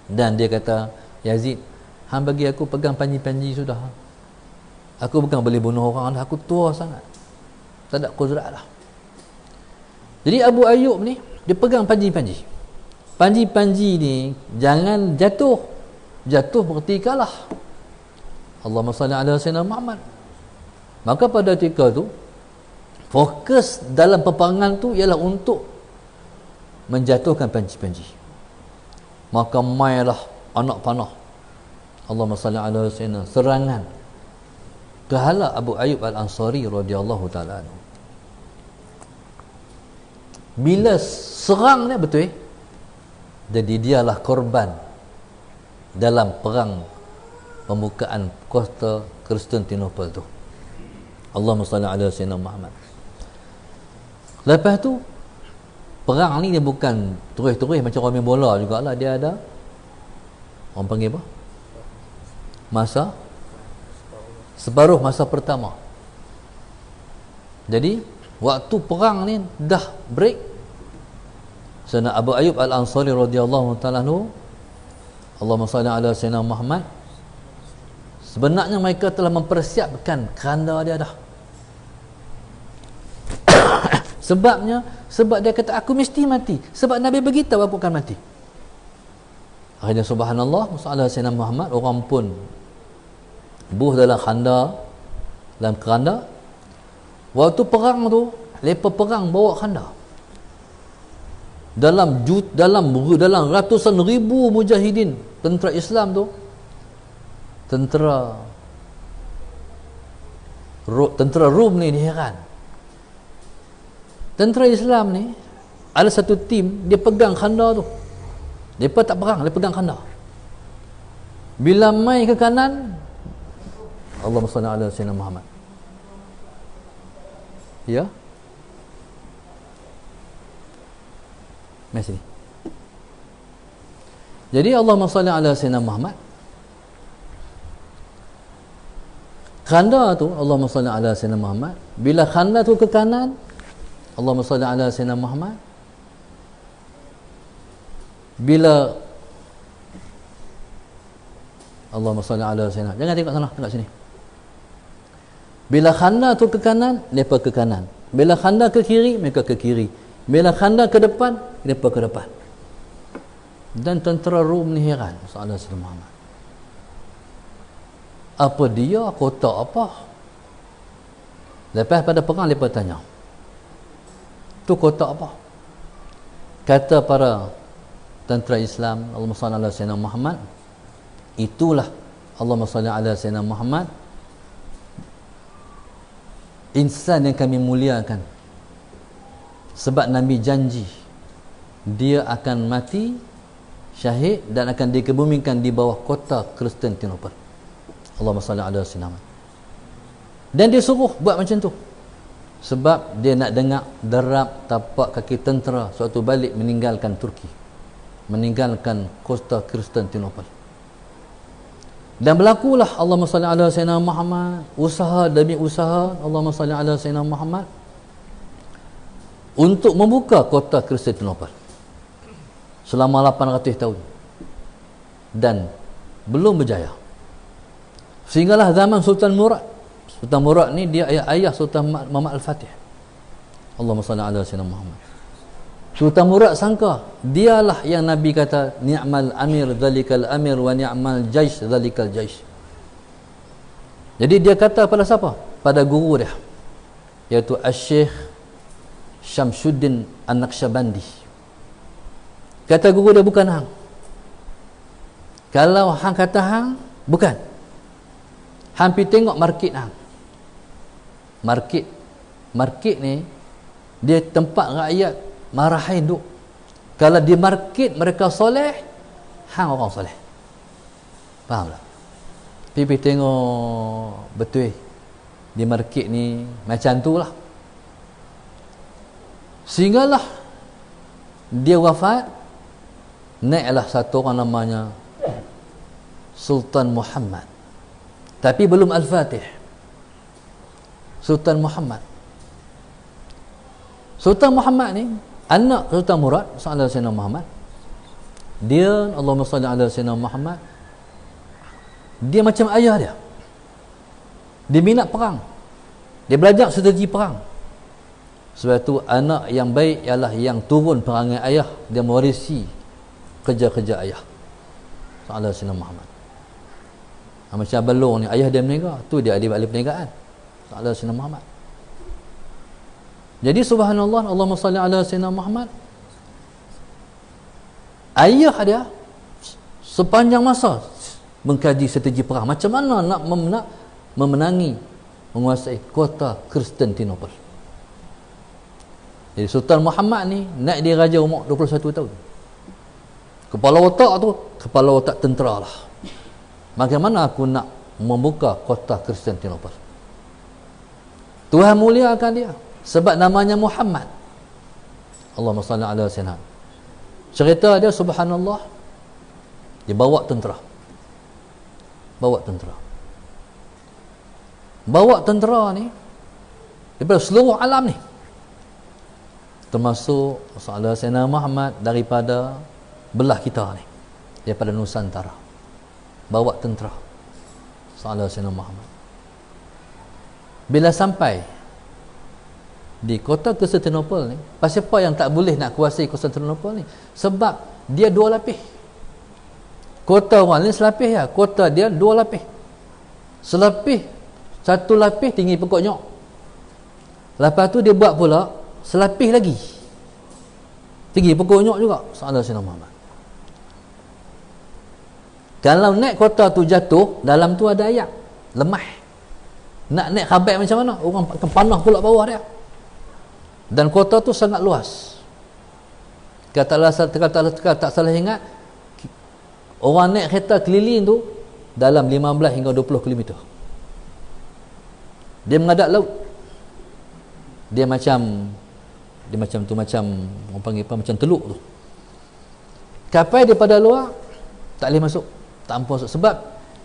Dan dia kata, Yazid, hang bagi aku pegang panji-panji sudah. Aku bukan boleh bunuh orang dah, aku tua sangat, tak ada kudrat dah. Jadi Abu Ayyub ni, dia pegang panji-panji. Panji-panji ni jangan jatuh. Jatuh berarti kalah. Allahumma salli ala sayyidina Muhammad. Maka pada ketika tu, fokus dalam peperangan tu ialah untuk menjatuhkan panji-panji. Maka mailah anak panah, Allahumma salli ala sayyidina, serangan ke hala Abu Ayyub Al-Ansari radhiyallahu ta'ala anhu. Bila serang dia betul, jadi dialah korban dalam perang pembukaan kota Konstantinopel tu. Allahumma salli ala sayyidina Muhammad. Lepas tu perang ni dia bukan terus-terus macam orang main bola jugalah, dia ada orang panggil apa? Separuh masa pertama. Jadi waktu perang ni dah break. Sayyidina Abu Ayyub Al-Ansari radhiyallahu ta'ala anhu, Allahumma salli ala sayyidina Muhammad, sebenarnya mereka telah mempersiapkan keranda dia dah. Sebab dia kata aku mesti mati, sebab Nabi beritahu aku akan mati. Akhirnya subhanallah, sallallahu alaihi Muhammad, orang pun buh dalam keranda. Waktu perang tu, lepas perang bawa keranda. Dalam ratusan ribu mujahidin tentera Islam tu, tentera Rom ni heran. Tentera Islam ni ada satu tim, dia pegang khanda tu. Depa tak perang, dia pegang khanda. Bila mai ke kanan, Allahumma salli ala sayyidina Muhammad. Ya. Mai sini. Jadi Allahumma salli ala sayyidina Muhammad. Khanda tu Allahumma salli ala sayyidina Muhammad. Bila khanda tu ke kanan, Allahumma salli ala sayyidina Muhammad. Bila Allahumma salli ala sayyidina, jangan tengok sana, tengok sini. Bila khanda tu ke kanan, mereka ke kanan. Bila khanda ke kiri, mereka ke kiri. Bila khanda ke depan, mereka ke depan. Dan tentera Rom ni heran, sallallahu alaihi Muhammad. Apa dia, kota apa? Lepas pada perang, mereka tanya, tu kota apa? Kata para tentera Islam, Allahumma salli ala sayyidina Muhammad, itulah Allahumma salli ala sayyidina Muhammad, insan yang kami muliakan. Sebab Nabi janji dia akan mati syahid dan akan dikebumikan di bawah kota Konstantinopel. Allahumma salli ala sayyidina Muhammad. Dan dia suruh buat macam tu sebab dia nak dengar derap tapak kaki tentera suatu balik meninggalkan Turki, meninggalkan kota Konstantinopel. Dan berlakulah Allahumma salli ala sayyidina Muhammad, usaha demi usaha Allahumma salli ala sayyidina Muhammad untuk membuka kota Konstantinopel selama 800 tahun dan belum berjaya. Sehinggalah zaman Sultan Murad. Sultan Murad ni dia ayah Sultan Muhammad Al-Fatih. Allahumma salli ala sayyidina Muhammad. Sultan Murad sangka dialah yang Nabi kata ni'mal amir zalikal amir wa ni'mal jaish zalikal jaish. Jadi dia kata pada siapa? Pada guru dia, iaitu Asy-Syaikh Syamsuddin An-Naqsyabandi. Kata guru dia, bukan hang. Kalau hang kata hang, bukan. Hang pergi tengok market hang. Market ni dia tempat rakyat marahin duk. Kalau di market mereka soleh, hang orang soleh. Faham tak? Pergi tengok betul di market ni macam tu lah. Sehinggalah dia wafat, naiklah satu orang namanya Sultan Muhammad, tapi belum Al-Fatih. Sultan Muhammad ni anak Sultan Murad sallallahu alaihi Muhammad. Dia Allahumma salli ala sayyidina Muhammad, dia macam ayah dia. Dia minat perang, dia belajar strategi perang. Sebab itu anak yang baik ialah yang turun perangai ayah, dia mewarisi kerja-kerja ayah sallallahu alaihi Muhammad. Macam Abang ni, ayah dia berniaga, tu dia ahli perniagaan sallallahu alaihi Muhammad. Jadi subhanallah, Allahumma salli ala sayyidina Muhammad, ayah dia sepanjang masa mengkaji strategi perang, macam mana nak memenangi, menguasai kota Konstantinopel. Jadi Sultan Muhammad ni naik dia raja umur 21 tahun. Kepala otak tentera lah. Bagaimana aku nak membuka kota Konstantinopel? Tuhan muliakan dia sebab namanya Muhammad. Allahumma salli ala sayyidina. Cerita dia, subhanallah, dia bawa tentera ni daripada seluruh alam ni, termasuk Saudara Sayyidina Muhammad daripada belah kita ni, daripada Nusantara, bawa tentera Saudara Sayyidina Muhammad. Bila sampai di kota Konstantinopel ni, pasal apa yang tak boleh nak kuasai Konstantinopel ni? Sebab dia 2 lapis. Kota orang ni selapis ya, kota dia 2 lapis. Selapis, 1 lapis tinggi pokok nyok. Lepas tu dia buat pula selapis lagi tinggi pokok nyok juga. Saudara Sayyidina Muhammad. Kalau naik kota tu jatuh, dalam tu ada ayat lemah. Nak naik khabar macam mana? Orang akan panah pula bawah dia. Dan kota tu sangat luas. Kata tak salah ingat, orang naik kereta keliling tu dalam 15 hingga 20 km. Dia menghadap laut. Dia macam orang panggil apa, macam teluk tu. Kapal daripada luar tak boleh masuk, tak mampu masuk, sebab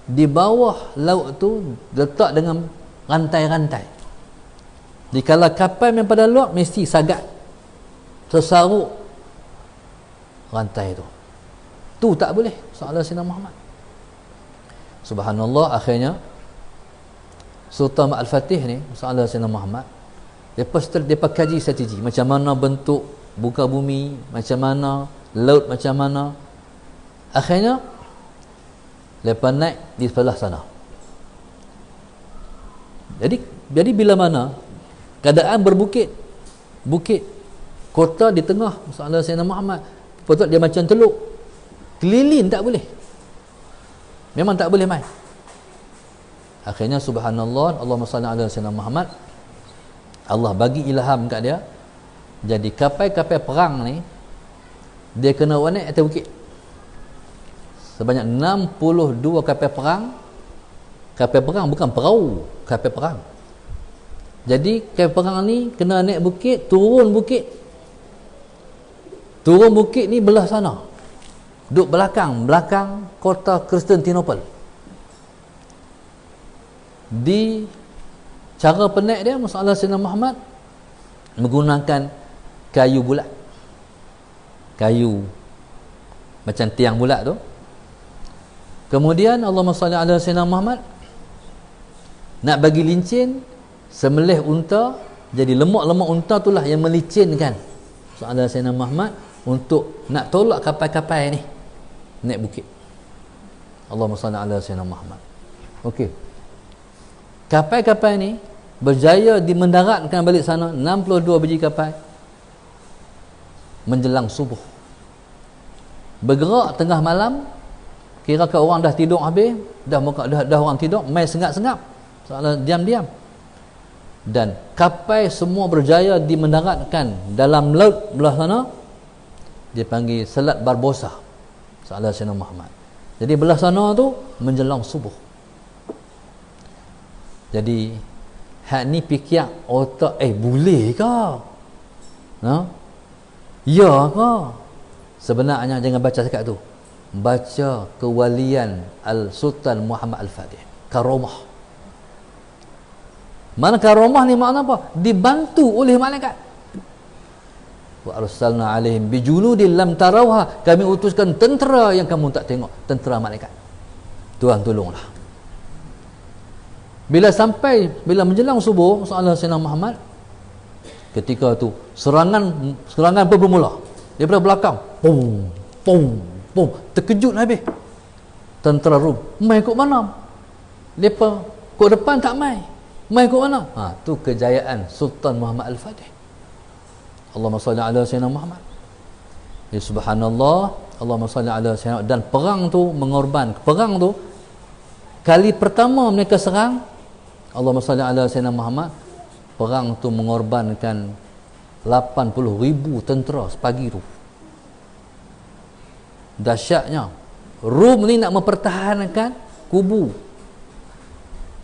di bawah laut tu letak dengan rantai-rantai. Di kala kapal yang pada luar mesti sagat, tersaruk rantai tu tak boleh. Saudara Sayyidina Muhammad, subhanallah, akhirnya Sultan Al-Fatih ni, Saudara Sayyidina Muhammad, depa kaji strategi macam mana bentuk buka bumi, macam mana laut, macam mana. Akhirnya lepas naik di sebelah sana. Jadi bila mana keadaan berbukit, kota di tengah Saudara Sayyidina Muhammad, patut dia macam teluk, keliling tak boleh, memang tak boleh main. Akhirnya subhanallah, Allahumma salli ala Sayyidina Muhammad, Allah bagi ilham kat dia, jadi kapal-kapal perang ni dia kena naik atas bukit. Sebanyak 62 kapal perang. Kapal perang bukan perahu, kapal perang. Jadi kapal perang ni kena naik bukit, turun bukit ni belah sana, duduk belakang kota Konstantinopel. Di cara penaik dia, Saudara Sayyidina Muhammad menggunakan kayu bulat, kayu macam tiang bulat tu. Kemudian Allahumma salli ala Sayyidina Muhammad nak bagi licin, semelih unta. Jadi lemak-lemak unta itulah yang melicinkan Saudara Sayyidina Muhammad untuk nak tolak kapal-kapal ni naik bukit. Allahumma salli ala Sayyidina Muhammad. Okey, kapal-kapal ni berjaya mendaratkan balik sana 62 biji kapal menjelang subuh. Bergerak tengah malam, kira orang dah tidur habis, dah orang tidur, mai sengap-sengap, soalan diam-diam, dan kapal semua berjaya mendaratkan dalam laut belah sana. Dia panggil Selat Barbosa, Saudara Sayyidina Muhammad. Jadi belah sana tu menjelang subuh. Jadi hak ni fikir otak, boleh ke? Ya ke? Sebenarnya jangan baca cakap tu. Baca kewalian Al-Sultan Muhammad Al-Fatih, karamah. Mana karamah ni makna apa? Dibantu oleh malaikat. Wa arsalna alaihim bijunudin lam tarawha, kami utuskan tentera yang kamu tak tengok, tentera malaikat. Tuhan tolonglah. Bila menjelang subuh, Saudara Sayyidina Muhammad, ketika tu serangan pun bermula daripada belakang. Pum, terkejut habis. Tentera Rom mai kok mana? Depa kok depan tak mai kok mana? Tu kejayaan Sultan Muhammad Al-Fatih. Allahumma salli ala Sayyidina Muhammad. Ya subhanallah, Allahumma salli ala Sayyidina. Dan perang tu kali pertama mereka serang, Allahumma salli ala Sayyidina Muhammad, perang tu mengorbankan 80,000 tentera sepagi tu. dahsyatnya. Rom ni nak mempertahankan kubu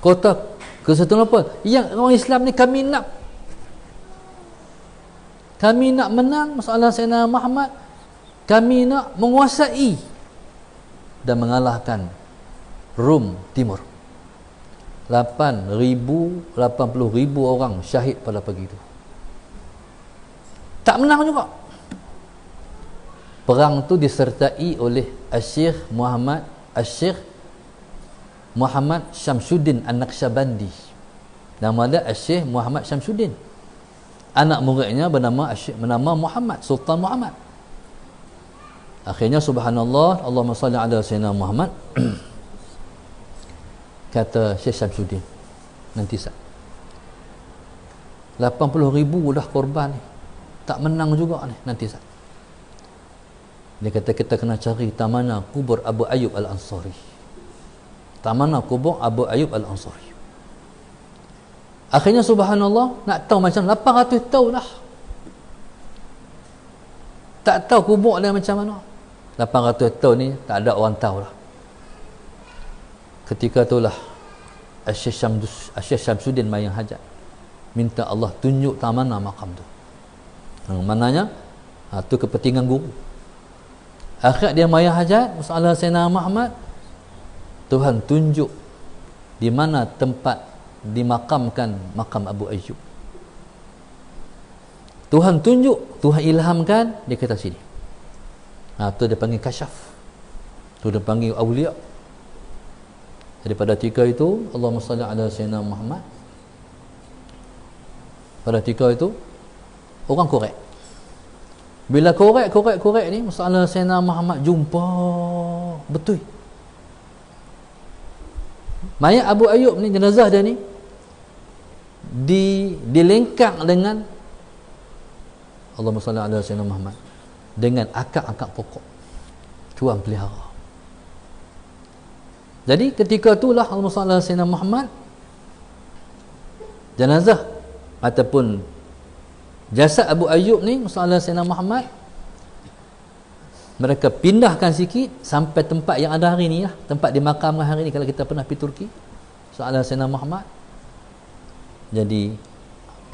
kota Konstantinopel. Yang orang Islam ni kami nak menang masalah Sayyidina Muhammad, kami nak menguasai dan mengalahkan Rom Timur. 80,000 orang syahid pada pagi itu. Tak menang juga. Perang tu disertai oleh Syekh Muhammad Syamsuddin An-Naqsyabandi. Nama dia Syekh Muhammad Syamsuddin. Anak muridnya bernama Muhammad, Sultan Muhammad. Akhirnya subhanallah, Allahumma salli ala sayyidina Muhammad. Kata Syekh Syamsuddin, nanti 80,000 dah korban ni, tak menang juga ni nanti Sat. Dia kata kita kena cari tamana kubur Abu Ayyub Al-Ansari. Tamana kubur Abu Ayyub Al-Ansari. Akhirnya subhanallah, nak tahu macam 800 tahun dah, tak tahu kubur dia macam mana. 800 tahun ni tak ada orang tahu lah. Ketika itulah Syekh Syamsuddin Mayang Hajat minta Allah tunjuk tak mana makam tu. Maknanya tu kepentingan guru. Akhir dia Mayang Hajat masalah Sayyidina Muhammad, Tuhan tunjuk di mana tempat dimakamkan makam Abu Ayyub. Tuhan tunjuk, Tuhan ilhamkan, dia kata sini. Tu dia panggil kasyaf, tu dia panggil awliya. Daripada ketika itu, Allahumma salli ala sayyidina Muhammad, pada ketika itu orang korek. Bila korek ni masalah sayyidina Muhammad jumpa betul mayat Abu Ayyub ni, jenazah dia ni dilengkang dengan Allahumma salli ala sayyidina Muhammad dengan akak-akak pokok tuan pelihara. Jadi ketika itulah Allahumma salli ala sayyidina Muhammad, jenazah ataupun jasad Abu Ayyub ni masalah sayyidina Muhammad, mereka pindahkan sikit sampai tempat yang ada hari ni lah, tempat dimakamkan hari ni kalau kita pernah pergi Turki, masalah sayyidina Muhammad. Jadi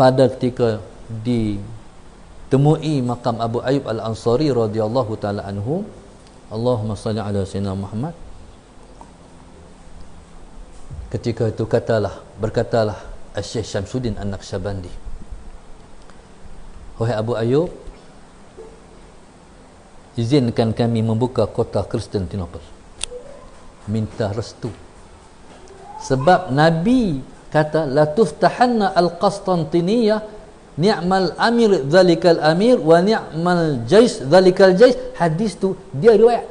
pada ketika ditemui makam Abu Ayyub Al-Ansari radhiyallahu taala anhu, Allahumma salli ala sayyidina Muhammad, ketika itu berkatalah Syekh Syamsuddin An-Naqsyabandi, wahai Abu Ayyub, izinkan kami membuka kota Konstantinopel, minta restu. Sebab Nabi kata la tuftahanna al-Qastantiniyah ni'mal amir zalikal amir wa ni'mal jais zalikal jais. Hadis tu dia riwayat,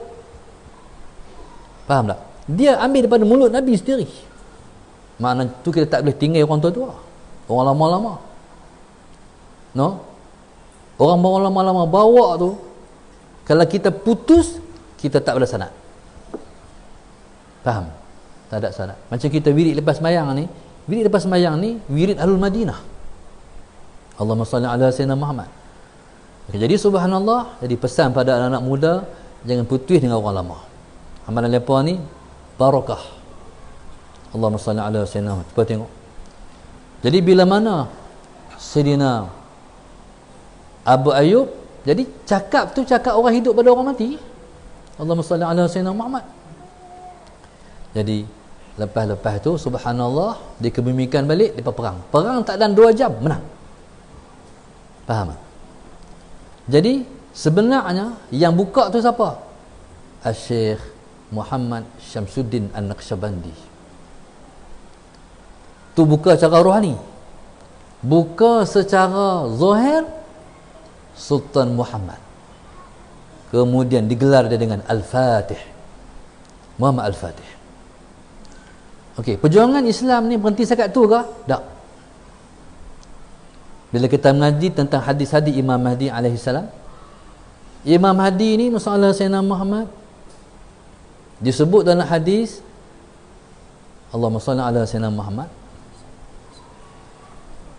faham tak? Dia ambil daripada mulut Nabi sendiri. Makna tu kita tak boleh tinggal orang tua-tua, orang lama-lama, no? Orang lama-lama bawa tu, kalau kita putus, kita tak ada sanad. Faham? Tak ada sanad. Macam kita wirid lepas sembahyang ni, wirid Ahlul Madinah. Allahumma salli ala sayyidina Muhammad. Jadi subhanallah, jadi pesan pada anak-anak muda, jangan putus dengan orang lama. Amalan lepa ni barakah. Allahumma salli ala sayyidina Muhammad. Cuba tengok. Jadi bila mana Sayyidina Abu Ayyub, jadi cakap orang hidup pada orang mati. Allahumma salli ala sayyidina Muhammad. Jadi lepas tu subhanallah, dikebumikan balik, depa perang tak dalam 2 jam menang. Faham? Jadi sebenarnya yang buka tu siapa? Syekh Muhammad Syamsuddin An-Naqsyabandi. Tu buka secara rohani. Buka secara zahir Sultan Muhammad. Kemudian digelar dia dengan Al-Fatih, Muhammad Al-Fatih. Okey, perjuangan Islam ni berhenti sekat tu ke? Tak. Bila kita mengaji tentang hadis-hadis Imam Mahdi alaihi salam, Imam Mahdi ni masalah Sayyidina Muhammad disebut dalam hadis, Allahumma salli ala Sayyidina Muhammad,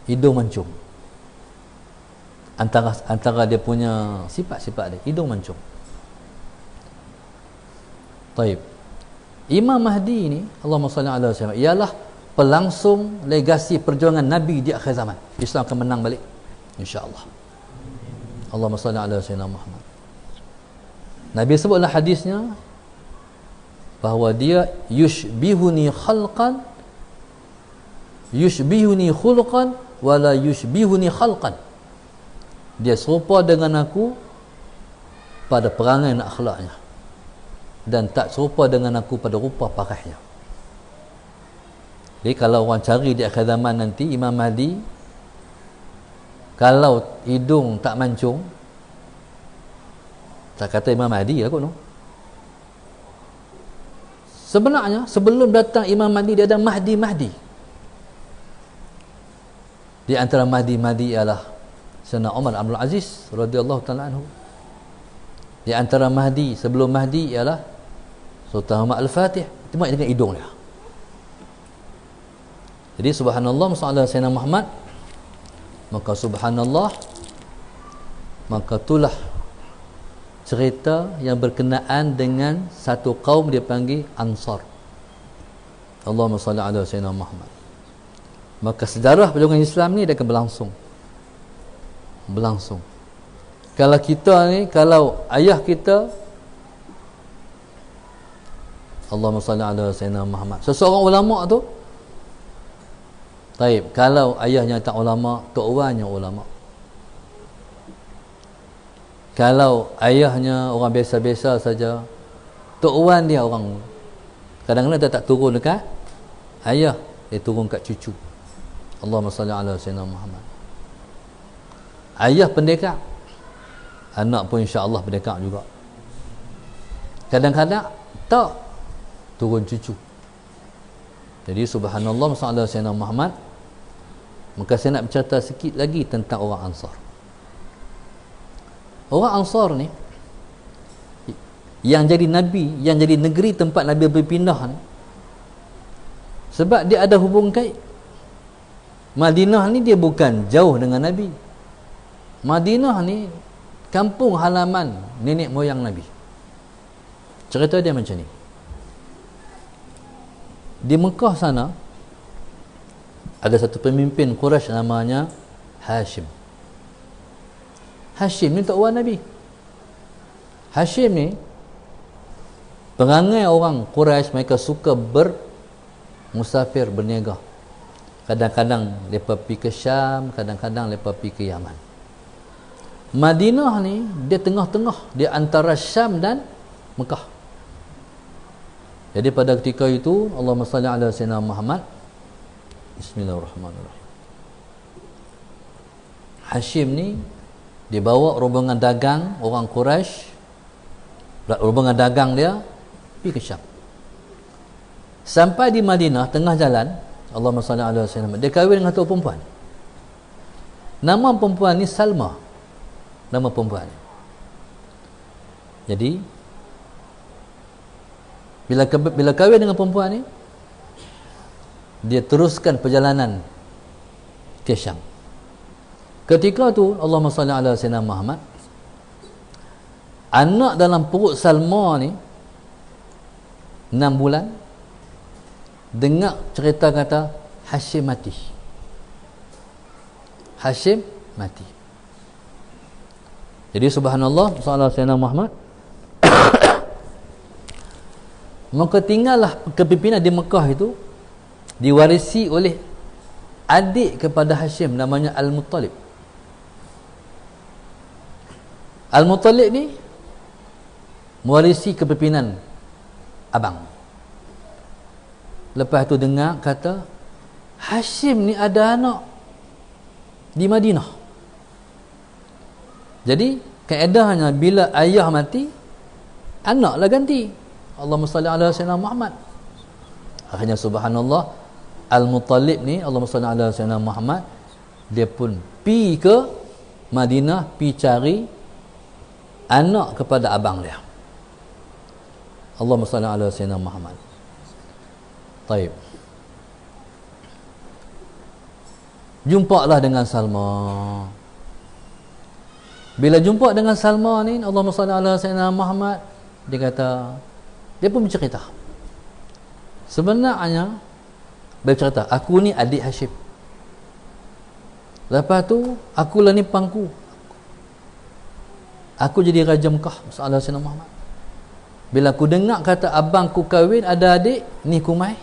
hidung mancung. Antara dia punya sifat-sifat dia, hidung mancung. Taib. Imam Mahdi ni, Allahumma salli ala sayyidina, ialah pelangsung legasi perjuangan Nabi di akhir zaman. Islam akan menang balik, insya-Allah. Allahumma salli ala sayyidina Muhammad. Nabi sebutlah hadisnya bahawa dia yushbihuni khalqan, yushbihuni khulqan, wala yushbihuni khalqan. Dia serupa dengan aku pada perangai dan akhlaknya, dan tak serupa dengan aku pada rupa pakaiannya. Jadi kalau orang cari di akhir zaman nanti Imam Mahdi, kalau hidung tak mancung, tak kata Imam Mahdi lah kot, no? Sebenarnya sebelum datang Imam Mahdi, dia ada Mahdi. Di antara Mahdi ialah Sayyidina Umar Abdul Aziz radhiyallahu taala anhu. Di antara Mahdi sebelum Mahdi ialah Sultan Muhammad Al-Fatih, cuma dengan hidung dia. Jadi subhanallah sallallahu alaihi Muhammad, maka subhanallah, maka itulah cerita yang berkenaan dengan satu kaum dia panggil Ansar. Allahumma salli ala sayyidina Muhammad. Maka sejarah perjuangan Islam ni dia akan berlangsung. Kalau kita ni, kalau ayah kita, Allahumma salli ala sayyidina Muhammad, seseorang ulama tu, taib, kalau ayahnya tak ulama, tok uwannya ulama. Kalau ayahnya orang biasa-biasa saja, tok uwan dia orang, kadang-kadang dia tak turun dekat ayah, dia turun kat cucu. Allahumma salli ala sayyidina Muhammad. Ayah pendekar, anak pun insya-Allah pendekar juga. Kadang-kadang tak, turun cucu. Jadi subhanallah sallallahu alaihi wasallam Muhammad. Maka saya nak bercerita sikit lagi tentang orang Ansar. Orang Ansar ni yang jadi nabi, yang jadi negeri tempat Nabi berpindah ni, sebab dia ada hubung kait. Madinah ni dia bukan jauh dengan Nabi. Madinah ni kampung halaman nenek moyang Nabi. Cerita dia macam ni. Di Mekah sana ada satu pemimpin Quraisy namanya Hashim. Hashim ni tok uwan Nabi. Hashim ni perangai orang Quraisy, mereka suka bermusafir, berniaga. Kadang-kadang mereka pergi ke Syam, kadang-kadang mereka pergi ke Yaman. Madinah ni dia tengah-tengah, dia antara Syam dan Mekah. Jadi pada ketika itu, Allahumma salli ala sayyidina Muhammad. Bismillahirrahmanirrahim. Hashim ni dia bawa rombongan dagang orang Quraisy, rombongan dagang dia pergi ke Syam. Sampai di Madinah, tengah jalan, Allahumma salli ala sayyidina Muhammad, dia kahwin dengan satu perempuan. Nama perempuan ni Salma. Nama perempuan ni. Jadi bila kahwin dengan perempuan ni, dia teruskan perjalanan ke Syam. Ketika tu Allahumma salli ala sayyidina Muhammad, anak dalam perut Salma ni 6 bulan dengar cerita kata Hashim mati. Hashim mati. Jadi subhanallah sallallahu alaihi wasallam Muhammad. Maka tinggallah kepimpinan di Mekah itu diwarisi oleh adik kepada Hashim namanya Al-Muttalib. Al-Muttalib ni mewarisi kepimpinan abang. Lepas tu dengar kata Hashim ni ada anak di Madinah. Jadi kaedahnya bila ayah mati, anaklah ganti. Allahumma salli ala sayyidina Muhammad. Akhirnya subhanallah, Al-Muttalib ni, Allahumma salli ala sayyidina Muhammad, dia pun pi ke Madinah, pi cari anak kepada abang dia. Allahumma salli ala sayyidina Muhammad. Taib. Jumpalah dengan Salma. Bila jumpa dengan Salma ni, Allahumma salli ala sayyidina Muhammad, dia kata, Dia pun bercerita. Sebenarnya bercerita, aku ni adik Hashim. Lepas tu akulah ni pangku. Aku jadi Raja Mekah masalah Sayyidina Muhammad. Bila aku dengar kata abangku kahwin ada adik, ni kumai,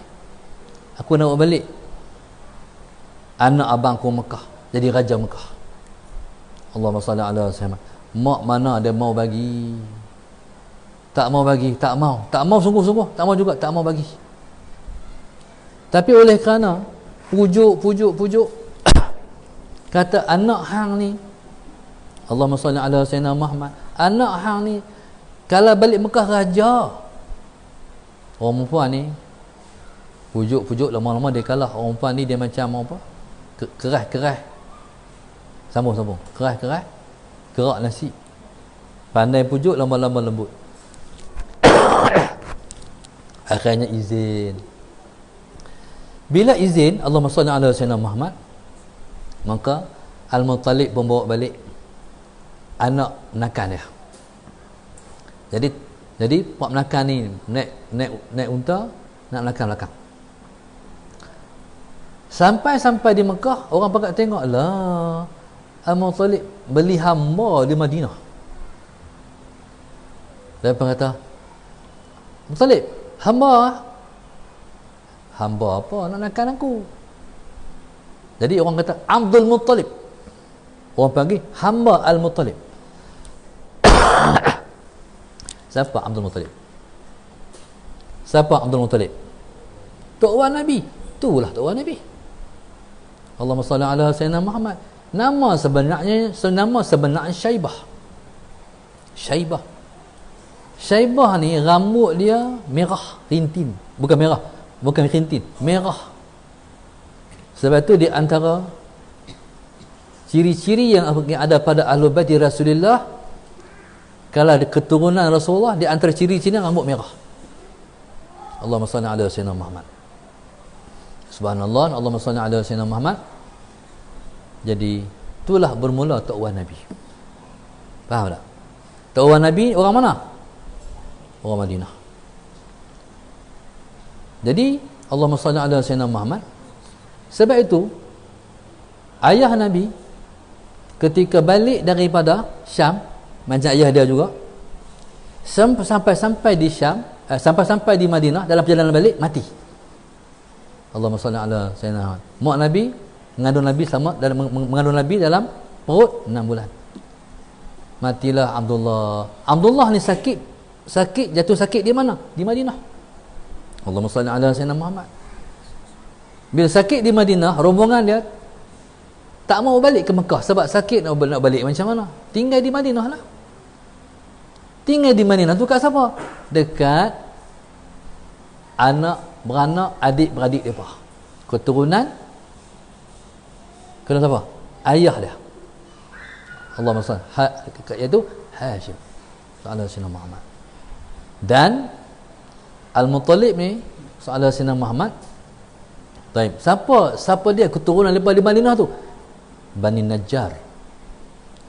aku nak balik anak abangku Mekah jadi Raja Mekah. Allahumma salli ala Muhammad. Mak mana dia mau bagi? Tak mau bagi, tak mau sungguh-sungguh, tak mau juga, tak mau bagi. Tapi oleh kerana pujuk kata anak hang ni, Allahumma salli ala Sayyidina Muhammad, anak hang ni kalau balik Mekah raja. Orang perempuan ni pujuk lama-lama dia kalah. Orang perempuan ni dia macam apa? Keras sambung keras kerak nasi. Pandai pujuk, lama-lama lembut. Akhirnya izin. Bila izin, Allahumma salli ala Sayyidina Muhammad, maka Al-Muttalib pun bawa balik anak menakan dia. Jadi pak menakan ni naik unta nak menakan belakang. Sampai di Mekah, orang pakat tengok lah Al-Muttalib beli hamba di Madinah. Dia pun kata, Muttalib, hamba apa nak nakan aku? Jadi orang kata Abdul Muttalib. Orang panggil hamba Al-Muttalib. Siapa Abdul Muttalib? Tok Wan Nabi. Itulah Tok Wan Nabi. Allahumma salli ala Sayyidina Muhammad. Nama sebenarnya Syaibah ni rambut dia merah rintin. Bukan rintin, merah. Sebab tu di antara ciri-ciri yang ada pada Ahlul Bait Rasulullah, kalau ada keturunan Rasulullah, di antara ciri-ciri rambut merah. Allahumma salli ala Sayyidina Muhammad. Subhanallah, Allahumma salli ala Sayyidina Muhammad. Jadi itulah bermula Tok Wan Nabi. Faham tak? Tok Wan Nabi orang mana? Orang Madinah. Jadi Allahumma salli ala Sayyidina Muhammad. Sebab itu ayah Nabi ketika balik daripada Syam, macam ayah dia juga, sampai di Syam, sampai di Madinah, dalam perjalanan balik mati. Allahumma salli ala Sayyidina Muhammad. Mak Nabi mengandung Nabi dalam perut 6 bulan. Matilah Abdullah ni sakit jatuh sakit di mana? Di Madinah. Allahumma salli ala Sayyidina Muhammad. Bila sakit di Madinah, rombongan dia tak mau balik ke Mekah sebab sakit. Nak balik macam mana? Tinggal di Madinah lah. Tinggal di Madinah tu kat siapa? Dekat beranak, adik-beradik mereka. Keturunan kena siapa? Ayah dia. Allahumma salli, iaitu Hashim sallallahu alaihi Muhammad. Dan Al-Muttalib ni sallallahu alaihi Muhammad. Baik, siapa dia keturunan daripada di Madinah tu? Bani Najjar.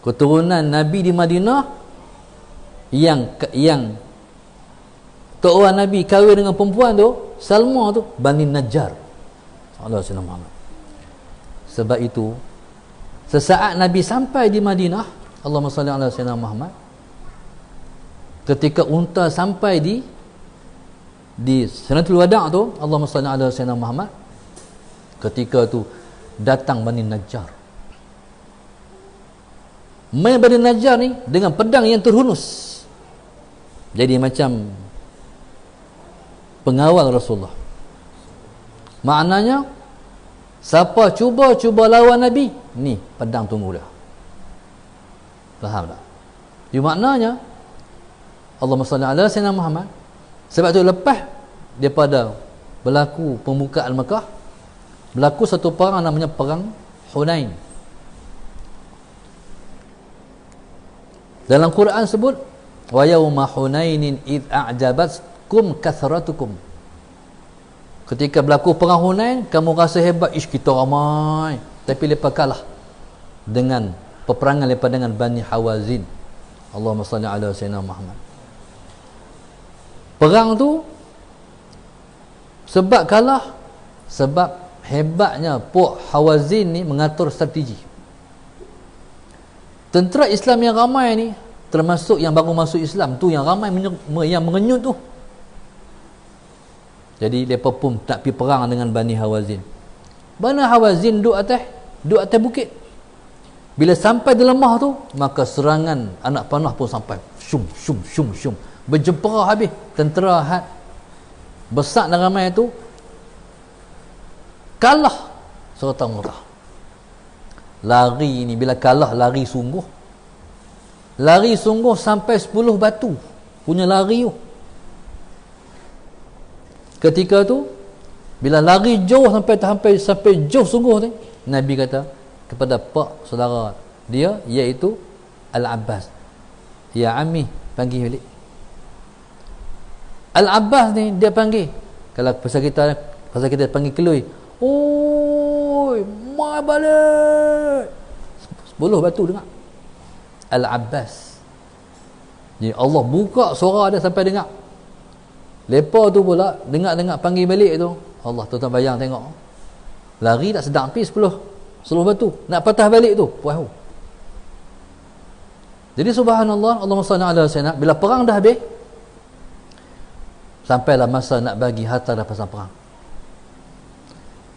Keturunan Nabi di Madinah yang Tok Wan Nabi kahwin dengan perempuan tu, Salma tu, Bani Najjar. Sallallahu alaihi Muhammad. Sebab itu sesaat Nabi sampai di Madinah, Allahumma salli ala Sayyidina Muhammad, ketika unta sampai di Sanatul Wada' tu, Allahumma salli ala Sayyidina Muhammad, ketika tu datang Bani Najjar. Bani Najjar ni dengan pedang yang terhunus, jadi macam pengawal Rasulullah. Maknanya siapa cuba lawan Nabi, ni pedang tunggu dia. Faham tak? Jadi maknanya Allahumma salli ala Sayyidina Muhammad. Sebab tu lepas daripada berlaku pembukaan Mekah, berlaku satu perang namanya perang Hunain. Dalam Quran sebut wa yauma hunainin id a'jabatkum kathratukum. Ketika berlaku perang Hunain, kamu rasa hebat, kita ramai, tapi lepas kalah dengan peperangan lepas dengan Bani Hawazin. Allahumma salli ala Sayyidina Muhammad. Perang tu sebab kalah, sebab hebatnya Puak Hawazin ni mengatur strategi. Tentera Islam yang ramai ni, termasuk yang baru masuk Islam tu, yang ramai yang mengenyut tu. Jadi mereka pun tak pergi perang dengan Bani Hawazin. Bani Hawazin duduk atas bukit. Bila sampai di lemah tu, maka serangan anak panah pun sampai. Syum, syum, syum, syum. Berjempera habis. Tentera had besar dan ramai tu kalah serta-merta. Lari ni, bila kalah lari sungguh. Lari sungguh sampai 10 batu punya lari tu. Ketika tu bila lari jauh sampai jauh sungguh ni, Nabi kata kepada pak saudara dia, iaitu Al-Abbas, ya Ammi, panggil balik. Al-Abbas ni dia panggil, kalau pasal kita panggil kelui, oi mai balik, 10 batu dengar. Al-Abbas. Jadi Allah buka suara dia sampai dengar. Lepas tu pula dengar panggil balik tu, Allah, tuan-tuan bayang tengok, lari tak sedang pergi 10 batu nak patah balik tu. Wow. Jadi subhanallah, Allahumma salli ala sayyidina, bila perang dah habis, sampailah masa nak bagi harta rampasan perang.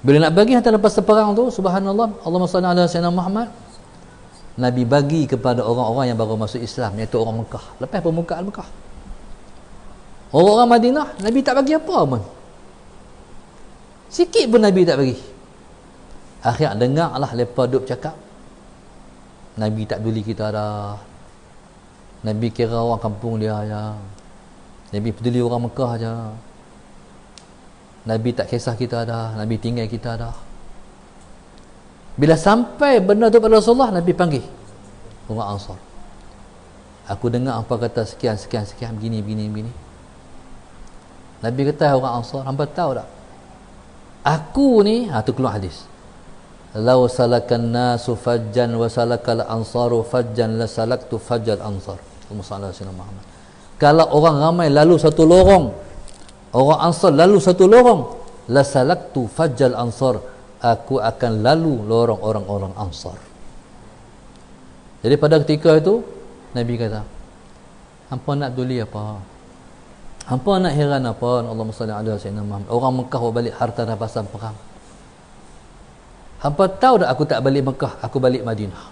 Bila nak bagi harta rampasan perang tu, subhanallah, Allahumma salli ala sayyidina Muhammad, Nabi bagi kepada orang-orang yang baru masuk Islam, iaitu orang Mekah. Lepas pembukaan Mekah, orang-orang Madinah Nabi tak bagi apa pun, sikit pun Nabi tak bagi. Akhirnya dengarlah mereka duk cakap, Nabi tak peduli kita dah, Nabi kira orang kampung dia aja, Nabi peduli orang Mekah aja, Nabi tak kisah kita dah, Nabi tinggal kita dah. Bila sampai benda tu pada Rasulullah, Nabi panggil orang Ansar. Aku dengar apa kata sekian begini. Nabi kata orang Ansar, hangpa tahu tak, aku ni, tu keluar hadis, lau salakan nasu fajjan wa salakal ansaru fajjan la salaktu fajjal ansar. Muhammad. Kalau orang ramai lalu satu lorong, orang Ansar lalu satu lorong, la salaktu fajjal ansar, aku akan lalu lorong orang-orang Ansar. Jadi pada ketika itu Nabi kata, hampa nak duli apa, hampa nak heran apa, Allahumma salli ala sayyidina Muhammad, orang Mekah balik harta rampasan perang. Hampa tahu tak aku tak balik Mekah, aku balik Madinah.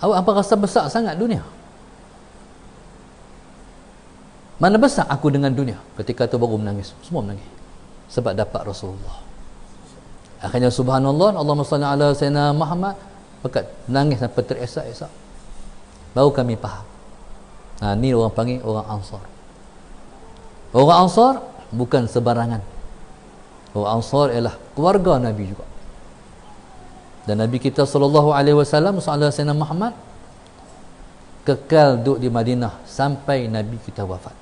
Awak hampa rasa besar sangat dunia? Mana besar aku dengan dunia? Ketika tu baru menangis, semua menangis sebab dapat Rasulullah. Akhirnya subhanallah, Allahumma salli ala sayyidina Muhammad, bekat menangis sampai teresak-esak. Baru kami faham. Ni orang panggil orang Ansar. Orang Ansar bukan sebarangan. Orang Ansar ialah keluarga Nabi juga. Dan Nabi kita sallallahu alaihi wasallam, sallallahu sayyidina Muhammad, kekal duduk di Madinah sampai Nabi kita wafat.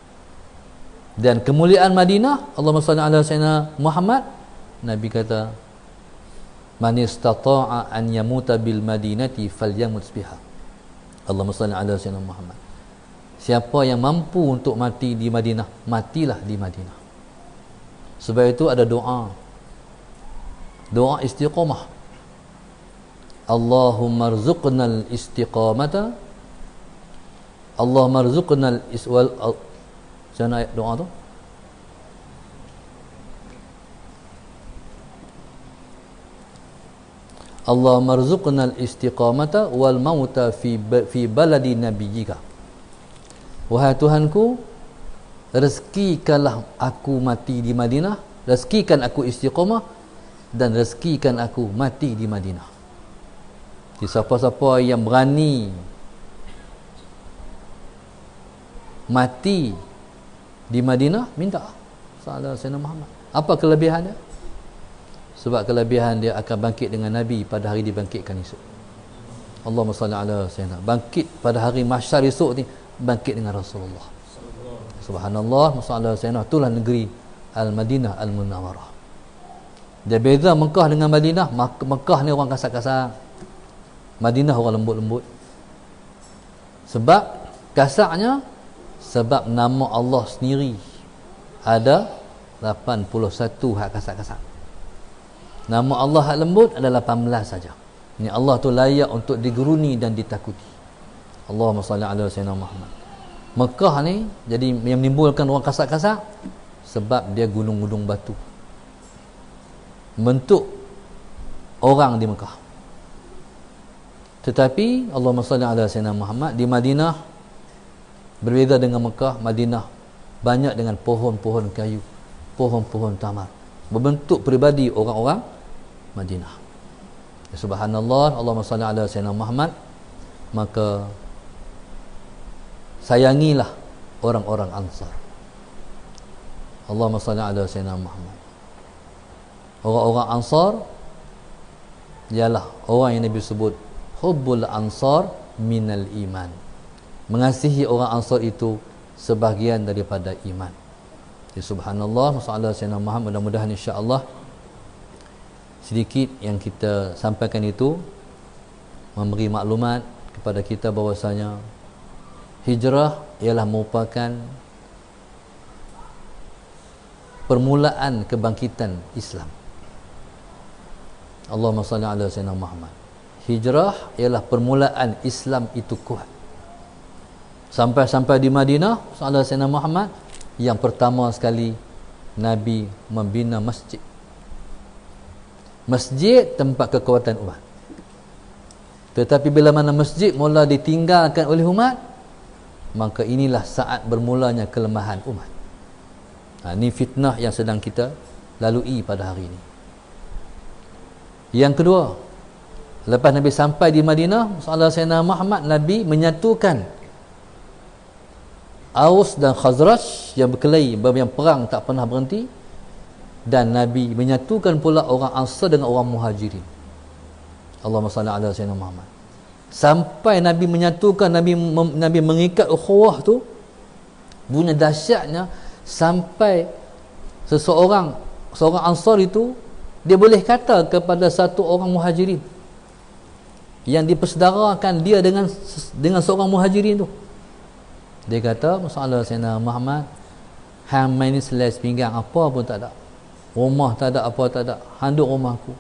Dan kemuliaan Madinah, Allahumma salli ala sayyidina Muhammad, Nabi kata, man istata'a an yamuta bil madinati falyamut biha. Allahumma salli ala sayyidina Muhammad. Siapa yang mampu untuk mati di Madinah, matilah di Madinah. Sebab itu ada doa istiqamah. Allahumma rzuqnal istiqamata, Allahumma rzuqnal iswal. Macam ayat doa tu? Allahumma rzuqnal istiqamata wal mauta fi baladi nabiyyika. Wahai Tuhanku, rezekikanlah aku mati di Madinah, rezekikan aku istiqamah, dan rezekikan aku mati di Madinah. Jadi siapa-siapa yang berani mati di Madinah, minta sallallahu alaihi wasallam. Apa kelebihan dia? Sebab kelebihan dia akan bangkit dengan Nabi pada hari dibangkitkan esok. Allahumma salli ala sayyidina. Bangkit pada hari mahsyar esok ni, bangkit dengan Rasulullah. Subhanallah, masallah sayyidina. Itulah negeri Al-Madinah Al-Munawwarah. Dia beza Mekah dengan Madinah. Mekah ni orang kasar-kasar, Madinah orang lembut-lembut. Sebab kasarnya Sebab nama Allah sendiri ada 81 hak kasar-kasar. Nama Allah hak lembut ada 18 saja. Ini Allah tu layak untuk digeruni dan ditakuti. Allahumma salli ala sayyidina Muhammad. Mekah ni jadi yang menimbulkan orang kasar-kasar sebab dia gunung-gunung batu. Bentuk orang di Mekah. Tetapi Allahumma salli ala sayyidina Muhammad, di Madinah berbeza dengan Mekah. Madinah banyak dengan pohon-pohon kayu, pohon-pohon tamar, berbentuk peribadi orang-orang Madinah. Subhanallah, Allahumma salli ala sayyidina Muhammad. Maka sayangilah orang-orang Ansar. Allahumma salli ala sayyidina Muhammad. Orang-orang Ansar ialah orang yang Nabi sebut hubbul ansar minal iman. Mengasihi orang Ansar itu sebahagian daripada iman. Ya, subhanallah, masalah sayyidina Muhammad. Mudah-mudahan insya-Allah sedikit yang kita sampaikan itu memberi maklumat kepada kita bahwasanya hijrah ialah merupakan permulaan kebangkitan Islam. Allahumma salli ala sayyidina Muhammad. Hijrah ialah permulaan Islam itu kuat. Sampai-sampai di Madinah, sallallahu alaihi wasallam Muhammad, yang pertama sekali Nabi membina masjid. Masjid tempat kekuatan umat. Tetapi bila mana masjid mula ditinggalkan oleh umat, maka inilah saat bermulanya kelemahan umat. Ini fitnah yang sedang kita lalui pada hari ini. Yang kedua, lepas Nabi sampai di Madinah, sallallahu alaihi wasallam Muhammad, Nabi menyatukan Aus dan Khazraj yang berkelahi, yang perang tak pernah berhenti, dan Nabi menyatukan pula orang Ansar dengan orang Muhajirin. Allahumma salli ala sayyidina Muhammad. Sampai Nabi menyatukan, Nabi mengikat ukhuwah tu, punya dahsyatnya sampai seorang Ansar itu dia boleh kata kepada satu orang Muhajirin yang dipersaudarakan dia dengan seorang Muhajirin tu, dia kata, masalah Sayyidina Muhammad, hang main ni selai sepinggang apa pun tak ada, rumah tak ada, apa tak ada, handuk rumah aku,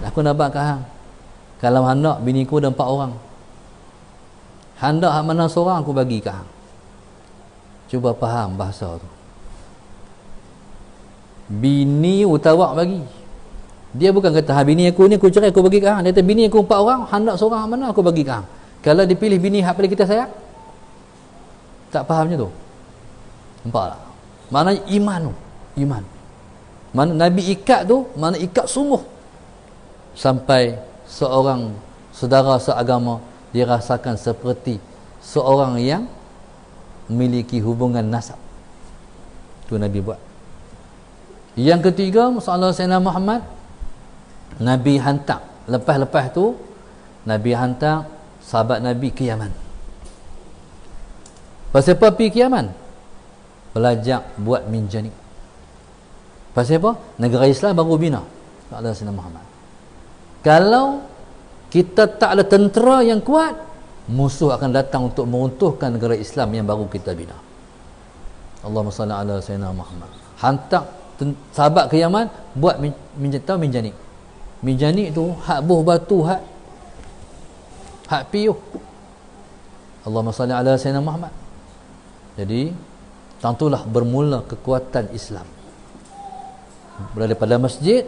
aku nak bak kat hang. Kalau hendak bini ku ada 4 orang, hendak hak mana seorang aku bagi kat hang. Cuba faham bahasa tu. Bini utawak bagi. Dia bukan kata, ha, bini aku ni aku cerai aku bagi kat hang. Dia kata, bini aku 4 orang, hendak seorang hak mana aku bagi kat hang. Kalau dipilih bini hak pada kita sayang, tak fahamnya tu. Nampak tak? Maknanya iman tu. Iman. Mana Nabi ikat tu, mana ikat sungguh. Sampai seorang saudara seagama dirasakan seperti seorang yang memiliki hubungan nasab. Tu Nabi buat. Yang ketiga, masalah Sayyidina Muhammad, Nabi hantar. Lepas-lepas tu, Nabi hantar sahabat Nabi ke Yaman. Pasal apa pergi ke Yaman? Belajar buat minjanik. Pasal apa? Negara Islam baru bina. Tak ada Sayyidina Muhammad. Kalau kita tak ada tentera yang kuat, musuh akan datang untuk meruntuhkan negara Islam yang baru kita bina. Allahumma salli ala Sayyidina Muhammad. Hantar sahabat ke Yaman buat minjanik. Minjanik tu hak buh batu, hak piyuh. Allahumma salli ala Sayyidina Muhammad. Jadi tentulah bermula kekuatan Islam berada pada masjid.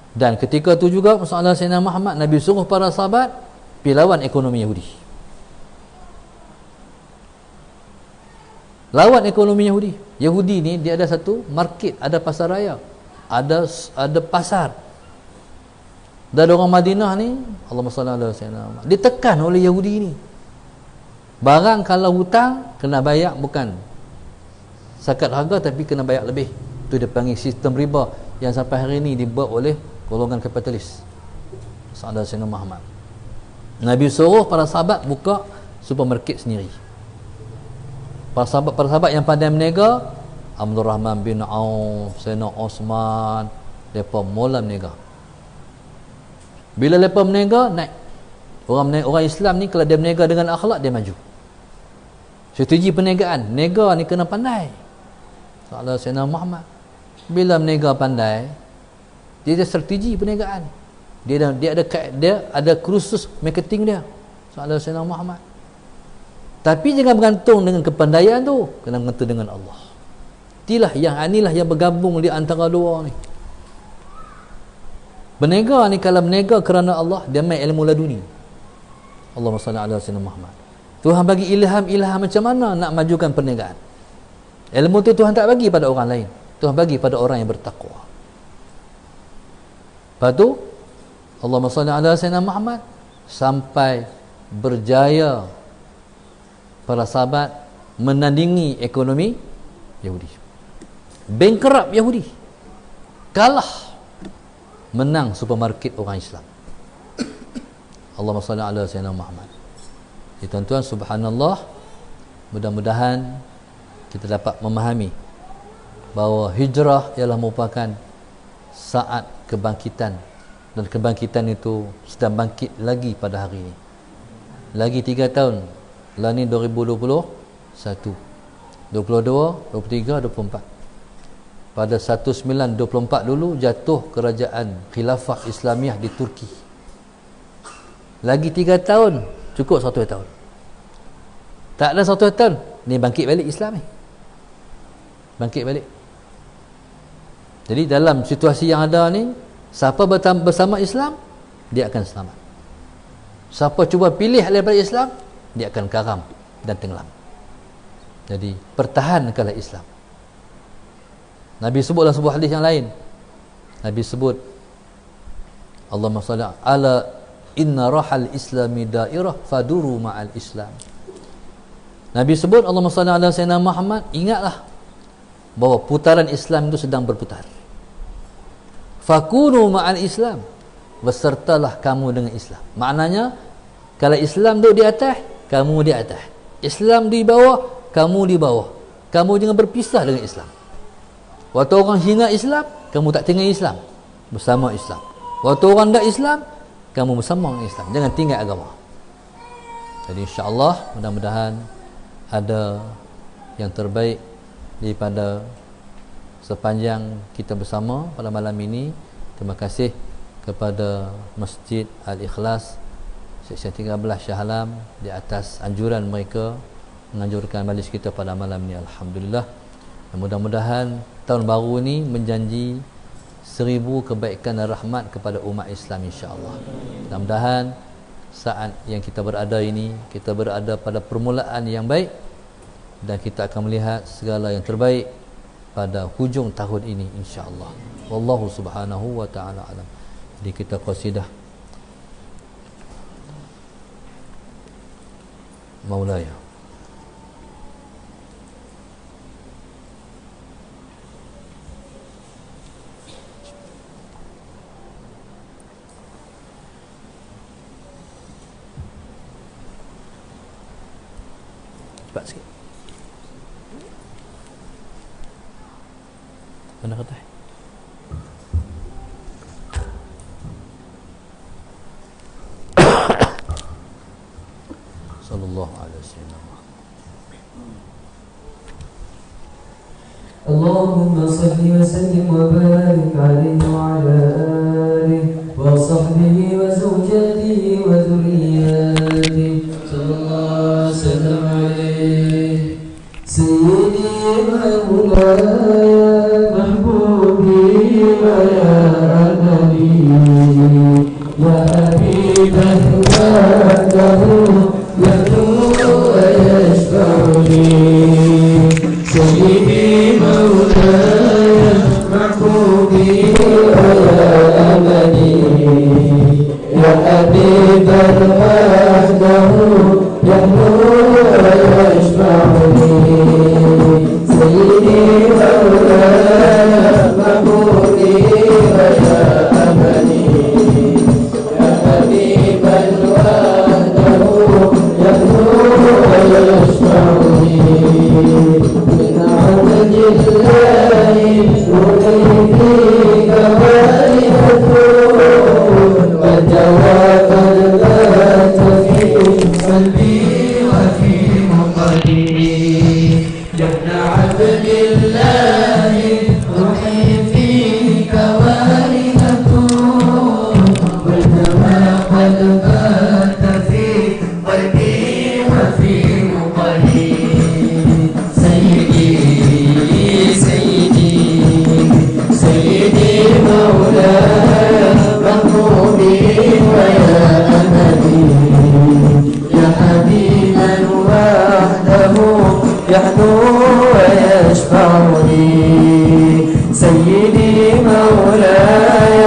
Dan ketika tu juga masalah Sayyidina Muhammad, Nabi suruh para sahabat pergi lawan ekonomi Yahudi. Lawan ekonomi Yahudi. Yahudi ni dia ada satu market, ada pasar raya, ada pasar. Dan orang Madinah ni, Allahumma salli ala Sayyidina Muhammad, ditekan oleh Yahudi ni. Barang kalau hutang kena bayar bukan zakat harga, tapi kena bayar lebih. Itu dia panggil sistem riba yang sampai hari ini dibuat oleh golongan kapitalis. Sallallahu alaihi Muhammad. Nabi suruh para sahabat buka supermarket sendiri. Para sahabat yang pandai berniaga, Abdul Rahman bin Auf, Sayyidina Osman, mereka mula berniaga. Bila mereka berniaga, naik. Orang Islam ni kalau dia berniaga dengan akhlak, dia maju. Strategi perniagaan, nega ni kena pandai. Soalan Sayyidina Muhammad, bila menega pandai, dia ada strategi perniagaan. Dia ada kursus marketing dia. Soalan Sayyidina Muhammad. Tapi jangan bergantung dengan kepandaian tu, kena bergantung dengan Allah. Inilah yang bergabung di antara dua ni. Berniaga ni, kalau berniaga kerana Allah, dia main ilmu laduni. Allahumma salli ala sayyidina Muhammad. Tuhan bagi ilham macam mana nak majukan perniagaan. Ilmu tu Tuhan tak bagi pada orang lain, Tuhan bagi pada orang yang bertakwa. Lepas tu Allahumma salli ala sayyidina Muhammad, sampai berjaya para sahabat menandingi ekonomi Yahudi, bankrupt Yahudi, kalah, menang supermarket orang Islam. Allahumma salli ala sayyidina Muhammad. Tuan-tuan, subhanallah, mudah-mudahan kita dapat memahami bahawa hijrah ialah merupakan saat kebangkitan, dan kebangkitan itu sedang bangkit lagi pada hari ini. Lagi 3 tahun, lah ni 2021, 22, 23, 24. Pada 1924 dulu jatuh kerajaan khilafah Islamiah di Turki. Lagi 3 tahun, cukup 1 tahun. Tak ada 1 tahun, ni bangkit balik Islam ni. Bangkit balik. Jadi dalam situasi yang ada ni, siapa bersama Islam, dia akan selamat. Siapa cuba pilih daripada Islam, dia akan karam dan tenggelam. Jadi pertahankanlah Islam. Nabi sebut dalam sebuah hadis yang lain, Nabi sebut, Allahumma salli ala inna rahal islami dairah faduru ma'al Islam. Nabi sebut, Allahumma salli ala sayyidina Muhammad, ingatlah bahawa putaran Islam itu sedang berputar. Fakunu ma'al Islam, bersertalah kamu dengan Islam. Maknanya, kalau Islam duduk di atas, kamu di atas. Islam di bawah, kamu di bawah. Kamu jangan berpisah dengan Islam. Waktu orang hina Islam, kamu tak tinggal Islam, bersama Islam. Waktu orang tak Islam, kamu bersama dengan Islam. Jangan tinggal agama. Jadi insya-Allah, mudah-mudahan ada yang terbaik daripada sepanjang kita bersama pada malam ini. Terima kasih kepada Masjid Al-Ikhlas Seksyen 13 Shah Alam di atas anjuran mereka menganjurkan majlis kita pada malam ini. Alhamdulillah. Dan mudah-mudahan tahun baru ini menjanji 1000 kebaikan dan rahmat kepada umat Islam, insya-Allah. Mudah-mudahan saat yang kita berada ini, kita berada pada permulaan yang baik, dan kita akan melihat segala yang terbaik pada hujung tahun ini, insya-Allah. Wallahu subhanahu wa ta'ala alam. Jadi kita qasidah Maulaya. Cepat sikit. Mana kata? Sallallahu alaihi wasallam. Allahumma salli wa sallim wa barik alaihi wa ala alihi wa sahbihi wa zawjatihi wa dhurriyyatihi. Sallallahu sallam alaihi sayyidi wa mawlaya mahbubi wa ya adali ya habiban wa'adahu yad'u wa yashfa'uni sayyidi mawlaya mahbubi wa ya amali ya habiban wa'adahu yad'u wa yashfa'uni sayyidi mawlaya ويا أملي يا حبيبا وحده يحنو ويشفعني سيدي مولاي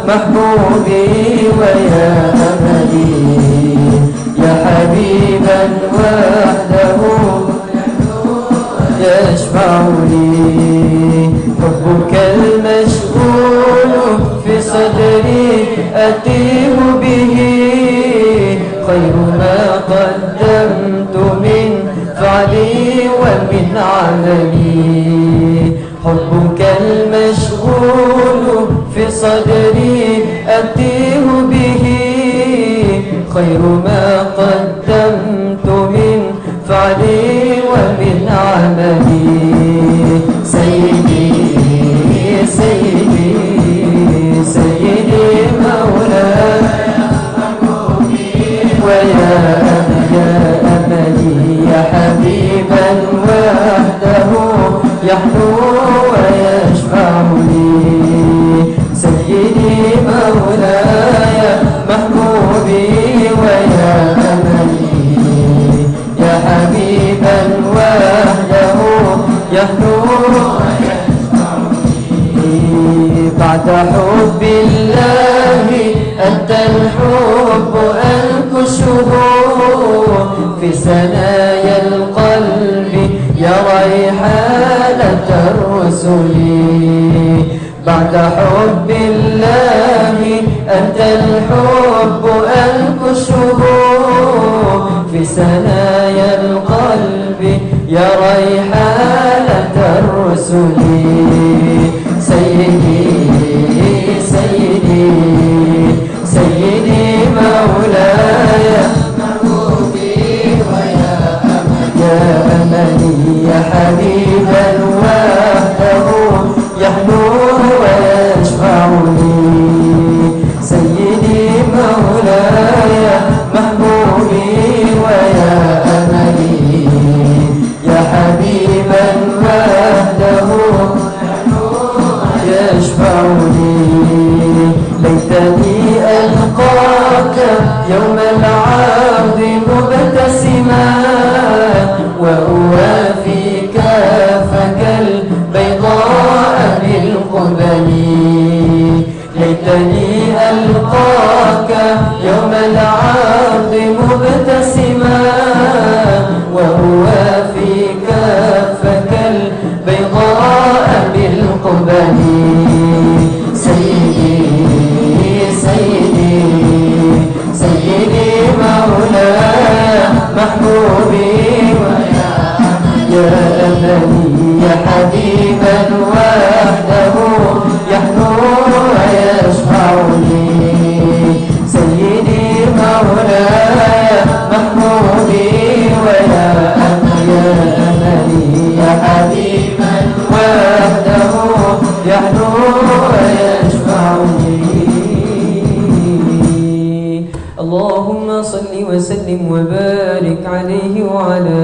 محبوبي ويا أملي يا حبيبا وحده يشفعني حبك المشغول في صدري أتيه به خير ما قدمت من فعلي ومن عملي حبك المشغول في صدري أتيه به خير ما قدمت من فعلي ومن عملي سيدي سيدي سيدي مولاي ويا أملي يا حبيبا وحده يحلو ويشفعني سيدي مولاي محبوبي ويا أملي يا حبيبا وحده يحلو بعد حب الله أنت الحب أنكشه في ثنايا القلب يا ريحانة الرسل بعد حب الله أنت الحب أنكشه في ثنايا القلب يا ريحانة الرسل سيدي سيدي سيدي مولاي محبوبي ويا أملي يا حبيبا وحده يحلو ويشفعني سيدي مولاي محبوبي ويا أملي يا حبيبا وحده يشفعني ليتني ألقاك يوم العرض مبتسما وأوافي كافك البيضاء بالقبل ليتني ألقاك يوم العرض مبتسما وأوافي كافك البيضاء بالقبل سيدي سيدي سيدي مولاي محبوبي ويا أملي يا حبيبا وحده يحنو ويشفعني سيدي مولاي محبوبي ويا أملي يا حبيبا وحده يحنو ويشفعني اللهم صل وسلم وبارك عليه وعلى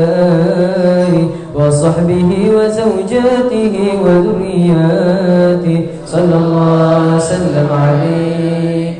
آله وصحبه وزوجاته وذرياته صلى الله وسلم عليه